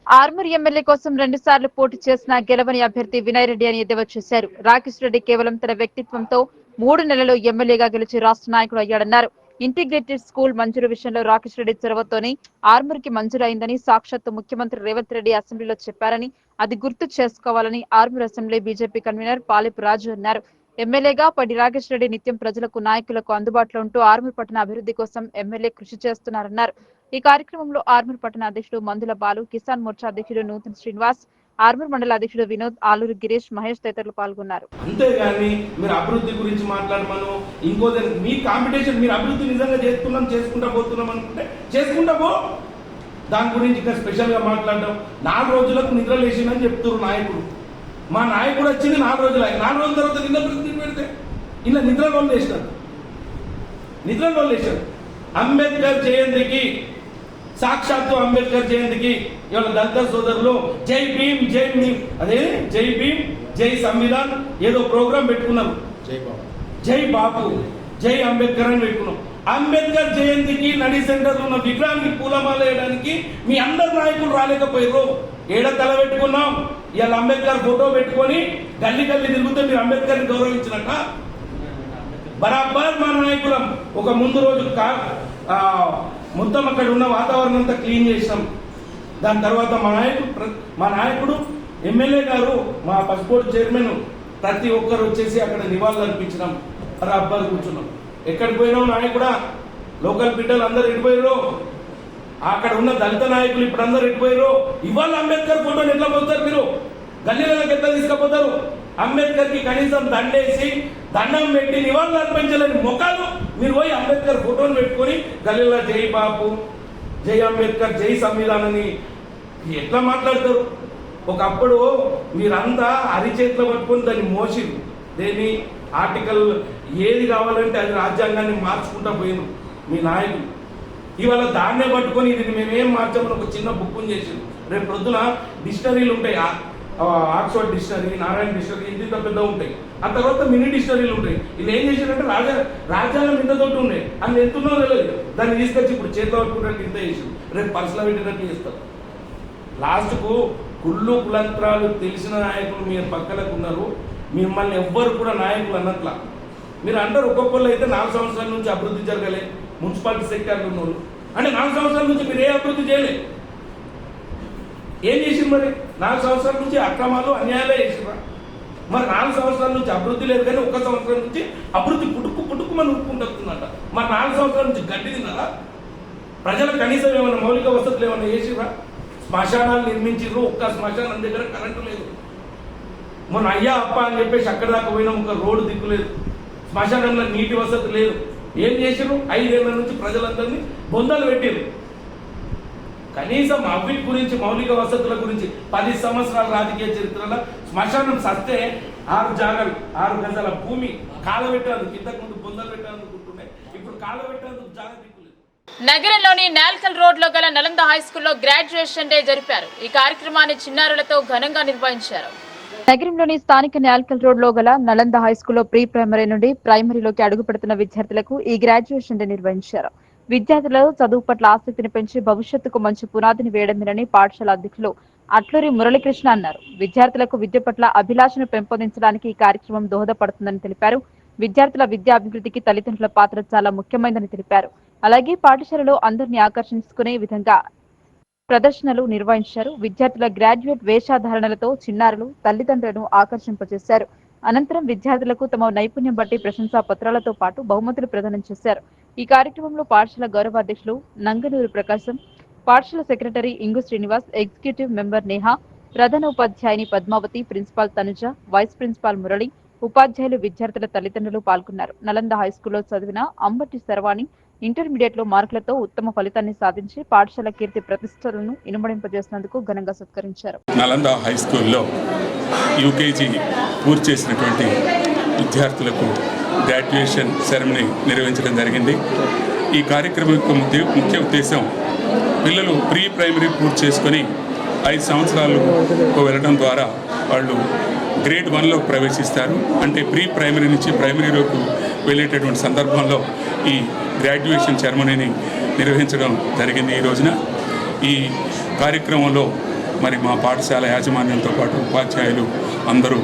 Speaker 1: ఆర్మూర్ ఎమ్మెల్యే కోసం 2 సార్లు పోటీ చేసిన గెలవని అభ్యర్థి వినయ్ రెడ్డి అని ఎద్దేవా చేశారు. రాకేష్ రెడ్డి కేవలం తన వ్యక్తిత్వంతో 3 నెలల్లో ఎమ్మెల్యేగా గెలిచి రాష్ట్ర నాయకుడు అయ్యాడన్నారు. ఇంటిగ్రేటెడ్ స్కూల్ మంజూరు విషయంలో రాకేష్ రెడ్డి చొరవతోనే ఆర్మూర్ కి మంజూరైందని సాక్షాత్తు ముఖ్యమంత్రి రేవంత్ రెడ్డి అసెంబ్లీలో చెప్పారని అది గుర్తు చేసుకోవాలని Armoor assembly BJP convener Palepu Raju అన్నారు. ఎమ్మెల్యేగా పడి రాకేష్ రెడ్డి నిత్యం ప్రజలకు నాయకులకు అందుబాటులో ఉంటూ ఆర్మూర్ పట్టణ అభివృద్ధి కోసం ఎమ్మెల్యే కృషి చేస్తున్నారన్నారు. ఈ కార్యక్రమంలో ఆర్మూర్ పట్టణ అధ్యక్షుడు మందుల బాలు, కిసాన్ మోర్చా అధ్యక్షుడు నూతన్ శ్రీనివాస్, ఆర్మూర్ మండల అధ్యక్షుడు వినోద్, ఆలూరు గిరీష్, మహేష్ తదితరులు పాల్గొన్నారు.
Speaker 13: అంతేగాని మీరు అభివృద్ధి గురించి మాట్లాడమను ఇంకోది మీ కాంపిటీషన్ మీరు అభివృద్ధి నిజంగా చేసుకుంటా పోతున్నాం అనుకుంటే చేసుకుంటా పో. దాని గురించి ఇంకా స్పెషల్గా మాట్లాడడం 4 రోజులకు నిద్ర లేచిందని చెప్తున్నారు నాయకుడు. మా నాయకుడు వచ్చింది 4 రోజులు, 4 రోజుల తర్వాత నిన్న ప్రతినిధి పెడితే ఇలా నిద్రలో లేచినారు. అంబేద్కర్ జయంతికి, సాక్షాత్తు అంబేద్కర్ జయంతికి ఇవాళ దళిత సోదరులు జై భీమ్ అదే జై భీమ్ జై సంవిధాన్ ఏదో ప్రోగ్రాం పెట్టుకున్నారు. జై బాపు జై అంబేద్కర్ అని పెట్టుకున్నాం. అంబేద్కర్ జయంతికి నడి సెంటర్ ఉన్న విగ్రహానికి పూలమాల వేయడానికి మీ అందరు నాయకులు రాలేకపోయారు. ఏడ తల పెట్టుకున్నాం. ఇవాళ అంబేద్కర్ ఫోటో పెట్టుకొని గల్లీ తిరుగుతే మీరు అంబేద్కర్ ని గౌరవించినట్ట. బరాబర్ మా నాయకులం ఒక ముందు రోజు మొత్తం అక్కడ ఉన్న వాతావరణం అంతా క్లీన్ చేసినాం. దాని తర్వాత మా నాయకుడు ఎమ్మెల్యే గారు, మా పసుపోర్టు చైర్మన్ ప్రతి ఒక్కరు వచ్చేసి అక్కడ నివాళులు అర్పించినాం. బరాబర్ కూర్చున్నాం. ఎక్కడికి పోయినావు నాయకుడా? లోకల్ బిడ్డలు అందరు ఎడిపోయారు. అక్కడ ఉన్న దళిత నాయకులు ఇప్పుడు అందరు ఎడిపోయారు. ఇవాళ అంబేద్కర్ ఫోటోని ఎట్లా పోతారు మీరు? గల్లీలకు ఎట్లా తీసుకుపోతారు? అంబేద్కర్ కి కనీసం దండేసి దండం పెట్టి నివాళులు అర్పించలేని మొక్కలు మీరు పోయి అంబేద్కర్ ఫోటోని పెట్టుకొని గల్లీలో జై బాపు జై అంబేద్కర్ జై సంవిధానని ఎట్లా మాట్లాడతారు? ఒకప్పుడు మీరంతా అరిచేతిలో పట్టుకొని దాన్ని మోసిరు. దేని ఆర్టికల్ ఏది కావాలంటే అది రాజ్యాంగాన్ని మార్చుకుంటా పోయినారు మీ నాయకులు. ఇవాళ దాన్నే పట్టుకొని ఇది మేమేం మార్చామని ఒక చిన్న బుక్ చేసారు. రేపు ప్రొద్దున డిక్షనరీలు ఉంటాయి. ఆక్స్ఫర్డ్ డిక్షనరీ, నారాయణ డిక్షనరీ, ఇంత పెద్ద ఉంటాయి. ఆ తర్వాత మినీ డిక్షనరీలు ఉంటాయి. ఇది ఏం చేశారంటే రాజ్యాంగం ఇంతతోటి ఉండే అని ఎంతున్నో తెలియదు. దాన్ని తీసుకొచ్చి ఇప్పుడు చేతిలో పట్టుకున్నట్టు ఇంత చేసి రేపు పర్సనల్ పెట్టినట్టు చేస్తారు. లాస్ట్కు కులంత్రాలు తెలిసిన నాయకులు మీరు పక్కలకు ఉన్నారు. మిమ్మల్ని ఎవ్వరు కూడా నాయకులు అన్నట్లా. మీరు అంటారు ఒక్కొక్కళ్ళు అయితే 4 సంవత్సరాల నుంచి అభివృద్ధి జరగలే, మున్సిపాలిటీ సెక్టార్లో ఉన్నోళ్ళు అంటే 4 సంవత్సరాల నుంచి మీరు ఏ అభివృద్ధి చేయలే. ఏం చేసింది మరి? 4 సంవత్సరాల నుంచి అక్రమాలు అన్యాయాలే చేసిరా. మరి 4 సంవత్సరాల నుంచి అభివృద్ధి లేదు, కానీ 1 సంవత్సరం నుంచి అభివృద్ధి పుట్టుకు మనం ఉప్పుకుంటుందంట. మరి 4 సంవత్సరాల నుంచి గడ్డి తిన్నారా? ప్రజలకు కనీసం ఏమైనా మౌలిక వసతులు ఏమైనా చేసిరా? శ్మశానాలు నిర్మించిర్రు. ఒక్క శ్మశానం దగ్గర కరెంటు లేదు. మొన్న అయ్యా అప్ప అని చెప్పేసి అక్కడ దాకా పోయినాం, ఒక రోడ్డు దిక్కు లేదు, శ్మశానంలో నీటి వసతి లేదు. ఏం చేసిరు? 5 ఏళ్ల నుంచి ప్రజలందరినీ బొందలు పెట్టిరు. కనీసం అవిటి గురించి, మౌలిక వసతుల గురించి 10 సంవత్సరాల రాజకీయ చరిత్రలో శ్మశానం సస్తే 6 గజాల భూమి కాలబెట్టేందుకు, ఇంతకుముందు బొందలు పెట్టేందుకుంటున్నాయి, ఇప్పుడు కాలబెట్టేందుకు జాగా దిక్కులేదు.
Speaker 1: నగరంలోని నాల్కల్ రోడ్ లో గల నలంద హై స్కూల్లో గ్రాడ్యుయేషన్ డే జరిపారు. ఈ కార్యక్రమాన్ని చిన్నారులతో ఘనంగా నిర్వహించారు. నగరంలోని స్థానిక నాల్కల్ రోడ్ లో గల నలంద హై స్కూల్లో ప్రీ ప్రైమరీ నుండి ప్రైమరీలోకి అడుగు పెడుతున్న విద్యార్థులకు ఈ గ్రాడ్యుయేషన్ డే నిర్వహించారు. విద్యార్థులలో చదువు పట్ల ఆసక్తిని పెంచి భవిష్యత్తుకు మంచి పునాదిని వేయడమేనని పాఠశాల అధ్యక్షులు అట్లూరి మురళీకృష్ణ అన్నారు. విద్యార్థులకు విద్య పట్ల అభిలాషను పెంపొందించడానికి ఈ కార్యక్రమం దోహదపడుతుందని తెలిపారు. విద్యార్థుల విద్యా అభివృద్ధికి తల్లిదండ్రుల పాత్ర చాలా ముఖ్యమైనదని తెలిపారు. అలాగే పాఠశాలలో అందరినీ ఆకర్షించుకునే విధంగా ప్రదర్శనలు నిర్వహించారు. విద్యార్థుల గ్రాడ్యుయేట్ వేషధారణలతో చిన్నారులు తల్లిదండ్రులను ఆకర్షింపజేశారు. అనంతరం విద్యార్థులకు తమ నైపుణ్యం బట్టి ప్రశంసా పత్రాలతో పాటు బహుమతులు ప్రదానం చేశారు. ఈ కార్యక్రమంలో పాఠశాల గౌరవ అధ్యక్షులు నంగనూరు ప్రకాశం, పాఠశాల సెక్రటరీ ఇంగు శ్రీనివాస్, ఎగ్జిక్యూటివ్ మెంబర్ నేహ, ప్రధాన ఉపాధ్యాయుని Padmavathi, principal Tanuja, vice principal Murali, ఉపాధ్యాయులు, విద్యార్థుల తల్లిదండ్రులు పాల్గొన్నారు. నలంద హైస్కూల్లో చదివిన అంబటి శర్వాణి ఇంటర్మీడియట్ లో మార్కులతో ఉత్తమ ఫలితాన్ని సాధించి పాఠశాల కీర్తి ప్రతిష్టలను ఇనుమడింపజేసినందుకు ఘనంగా సత్కరించారు.
Speaker 14: నలంద హైస్కూల్లో యూకేజీ పూర్తి చేసినటువంటి విద్యార్థులకు గ్రాడ్యుయేషన్ సెరమనీ నిర్వహించడం జరిగింది. ఈ కార్యక్రమం యొక్క ముఖ్య ఉద్దేశం పిల్లలు ప్రీ ప్రైమరీ పూర్తి చేసుకొని 5 సంవత్సరాలు వెళ్ళడం ద్వారా వాళ్ళు గ్రేడ్ 1లో ప్రవేశిస్తారు. అంటే ప్రీ ప్రైమరీ నుంచి ప్రైమరీలోకి వెళ్ళేటటువంటి సందర్భంలో ఈ గ్రాడ్యుయేషన్ సెరమనీని నిర్వహించడం జరిగింది. ఈ రోజున ఈ కార్యక్రమంలో మరి మా పాఠశాల యాజమాన్యంతో పాటు ఉపాధ్యాయులు అందరూ,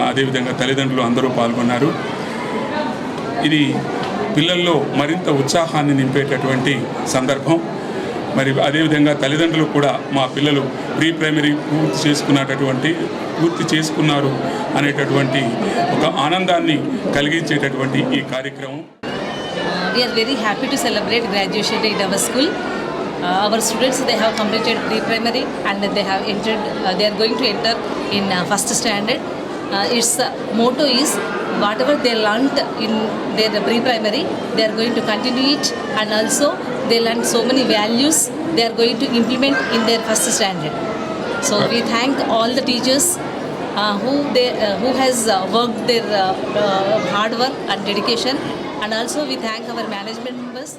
Speaker 14: అదేవిధంగా తల్లిదండ్రులు అందరూ పాల్గొన్నారు. ఇది పిల్లల్లో మరింత ఉత్సాహాన్ని నింపేటటువంటి సందర్భం. మరి అదేవిధంగా తల్లిదండ్రులు కూడా మా పిల్లలు ప్రీ ప్రైమరీ పూర్తి చేసుకున్నారు అనేటటువంటి ఒక ఆనందాన్ని కలిగించేటటువంటి ఈ కార్యక్రమం.
Speaker 15: We are very happy to celebrate graduation in our school. Our students, they have completed pre-primary and they have entered. They are going to enter in first standard. Its motto is whatever they learnt in their pre-primary, they are going to continue it, and also they learn so many values they are going to implement in their first standard. So we thank all the teachers who has worked their hard work and dedication, and also we thank our management members.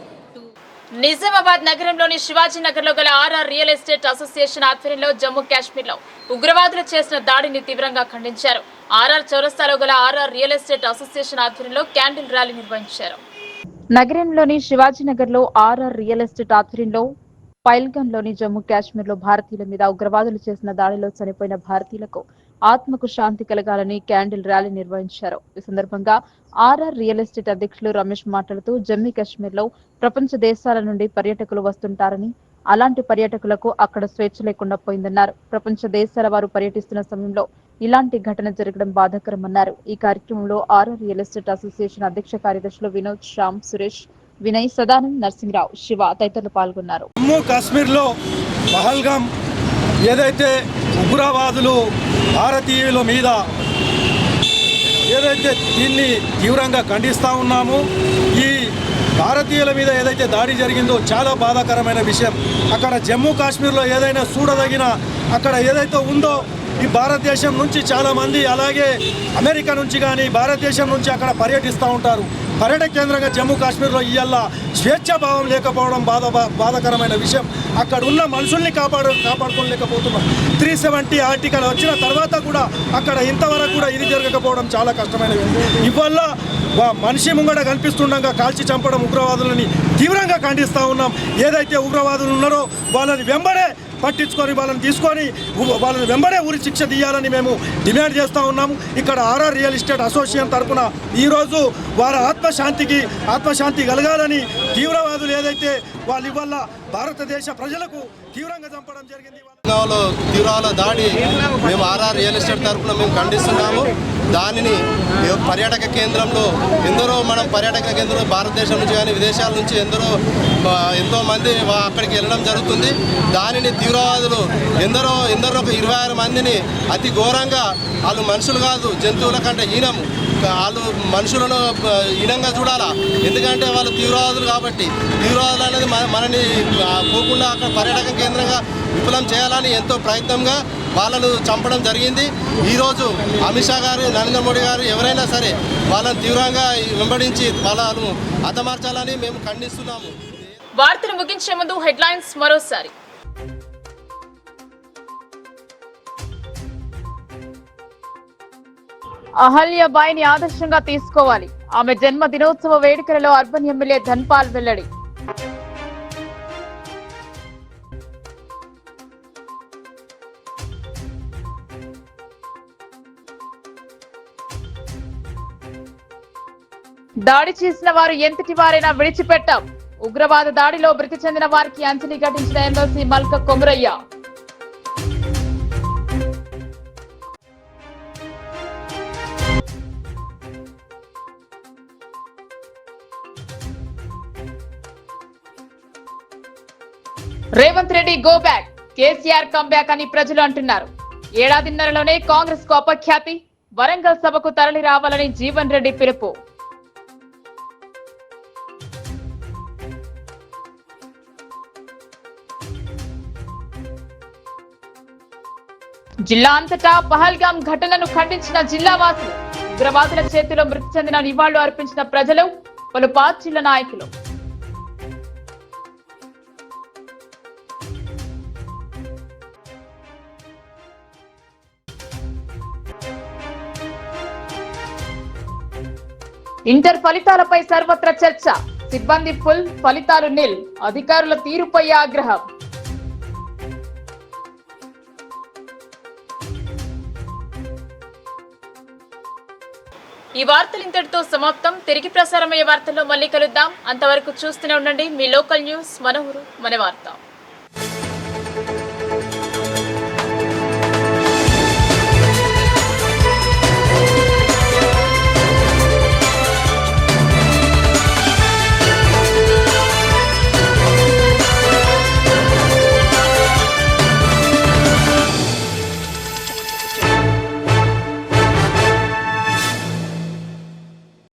Speaker 1: Nizamabad నగరంలోని శివాజీనగర్లో గల RR real estate association ఆధ్వర్యంలో జమ్మూ కాశ్మీర్లో ఉగ్రవాదులు చేసిన దాడిని తీవ్రంగా ఖండించారు. RR చౌరస్తాలో గల ఆర్ఆర్ రియల్ ఎస్టేట్ అసోసియేషన్ ఆధ్వర్యంలో క్యాండిల్ ర్యాలీ నిర్వహించారు. నగరంలోని శివాజీనగర్లో ఆర్ఆర్ రియల్ ఎస్టేట్ ఆధ్వర్యంలో పైల్గాన్లోని జమ్మూ కాశ్మీర్లో భారతీయుల మీద ఉగ్రవాదులు చేసిన దాడిలో చనిపోయిన భారతీయులకు ఆత్మకు శాంతి కలగాలని క్యాండిల్ ర్యాలీ నిర్వహించారు. ఈ సందర్భంగా ఆర్ఆర్ రియల్ ఎస్టేట్ అధ్యక్షులు రమేష్ మాట్లాడుతూ జమ్మూ కాశ్మీర్లో ప్రపంచ దేశాల నుండి పర్యాటకులు వస్తుంటారని, అలాంటి పర్యాటకులకు అక్కడ స్వేచ్ఛ లేకుండా పోయిందన్నారు. ప్రపంచ దేశాల వారు పర్యటిస్తున్న సమయంలో ఇలాంటి ఘటన జరగడం బాధాకరమన్నారు. ఈ కార్యక్రమంలో ఆర్ఆర్ రియల్ ఎస్టేట్ అసోసియేషన్ అధ్యక్ష కార్యదర్శులు వినోద్, శ్యామ్, సురేష్, వినయ్, సదానంద్, నరసింహరావు, శివ తదితరులు పాల్గొన్నారు.
Speaker 16: జమ్మూ కాశ్మీర్లో పహల్గామ్ ఏదైతే ఉగ్రవాదులు భారతీయుల మీద ఏదైతే దీన్ని తీవ్రంగా ఖండిస్తూ ఉన్నామో, ఈ భారతీయుల మీద ఏదైతే దాడి జరిగిందో చాలా బాధాకరమైన విషయం. అక్కడ జమ్మూ కాశ్మీర్లో ఏదైనా చూడదగిన అక్కడ ఏదైతే ఉందో ఈ భారతదేశం నుంచి చాలామంది, అలాగే అమెరికా నుంచి కానీ భారతదేశం నుంచి అక్కడ పర్యటిస్తూ ఉంటారు. పర్యాటక కేంద్రంగా జమ్మూ కాశ్మీర్లో ఇవాళ స్వేచ్ఛాభావం లేకపోవడం బాధాకరమైన విషయం. అక్కడ ఉన్న మనుషుల్ని కాపాడుకోలేకపోతున్నాం. 370 ఆర్టికల్ వచ్చిన తర్వాత కూడా అక్కడ ఇంతవరకు కూడా ఇది జరగకపోవడం చాలా కష్టమైన విషయం. ఇవాళ మనిషి ముంగడ కనిపిస్తుండగా కాల్చి చంపడం ఉగ్రవాదులని తీవ్రంగా ఖండిస్తూ ఉన్నాం. ఏదైతే ఉగ్రవాదులు ఉన్నారో వాళ్ళని వెంబడే పట్టించుకొని వాళ్ళని తీసుకొని వాళ్ళని వెంబడే ఉరి శిక్ష తీయాలని మేము డిమాండ్ చేస్తూ ఉన్నాము. ఇక్కడ ఆర్ఆర్ రియల్ ఎస్టేట్ అసోసియేషన్ తరఫున ఈరోజు వారి ఆత్మశాంతి కలగాలని తీవ్రవాదులు ఏదైతే వాళ్ళు ఇవాళ భారతదేశ ప్రజలకు తీవ్రంగా చంపడం జరిగింది.
Speaker 17: తీవ్రవాద దాడి మేము ఆర్ఆర్ రియల్ ఎస్టేట్ తరఫున మేము ఖండిస్తున్నాము. దానిని పర్యాటక కేంద్రంలో మనం పర్యాటక కేంద్రంలో భారతదేశం నుంచి కానీ విదేశాల నుంచి ఎంతోమంది అక్కడికి వెళ్ళడం జరుగుతుంది. దానిని తీవ్రవాదులు ఎందరో ఒక 26 మందిని అతి ఘోరంగా, వాళ్ళు మనుషులు కాదు జంతువుల కంటే హీనము, వాళ్ళు మనుషులను హీనంగా చూడాలా. ఎందుకంటే వాళ్ళు తీవ్రవాదులు కాబట్టి. తీవ్రవాదులు అనేది మనని పోకుండా అక్కడ పర్యాటక కేంద్రంగా విఫలం చేయాలని ఎంతో ప్రయత్నంగా వాళ్ళను చంపడం జరిగింది. ఈరోజు అమిత్ షా గారు, నరేంద్ర మోడీ గారు ఎవరైనా సరే వాళ్ళని తీవ్రంగా వెంబడించి వాళ్ళను హతమార్చాలని మేము ఖండిస్తున్నాము.
Speaker 1: వార్తలు ముగించే ముందు హెడ్లైన్స్ మరోసారి. అహల్యాబాయిని ఆదర్శంగా తీసుకోవాలి. ఆమె జన్మ దినోత్సవ వేడుకలలో అర్బన్ ఎమ్మెల్యే ధన్పాల్ వెల్లడి. దాడి చేసిన వారు ఎంతటి వారైనా విడిచిపెట్టాం. ఉగ్రవాద దాడిలో మృతి చెందిన వారికి అంజలి ఘటించిన MLC Malka Komaraiah. Revanth Reddy go back, KCR come back అని ప్రజలు అంటున్నారు. ఏడాదిన్నరలోనే కాంగ్రెస్ కు అపఖ్యాతి. వరంగల్ సభకు తరలి రావాలని జీవన్ రెడ్డి పిలుపు. జిల్లా అంతటా పహల్గామ్ ఘటనను ఖండించిన జిల్లా వాసులు. ఉగ్రవాదుల చేతిలో మృతి చెందిన నివాళులు అర్పించిన ప్రజలు, పలు పార్టీల నాయకులు. ఇంటర్ ఫలితాలపై సర్వత్రా చర్చ. సిబ్బంది ఫుల్, ఫలితాలు నిల్. అధికారుల తీరుపై ఆగ్రహం. ఈ వార్తలు ఇంతటితో సమాప్తం. తిరిగి ప్రసారమయ్యే వార్తల్లో మళ్ళీ కలుద్దాం. అంతవరకు చూస్తూనే ఉండండి మీ లోకల్ న్యూస్. మన ఊరు మన వార్త.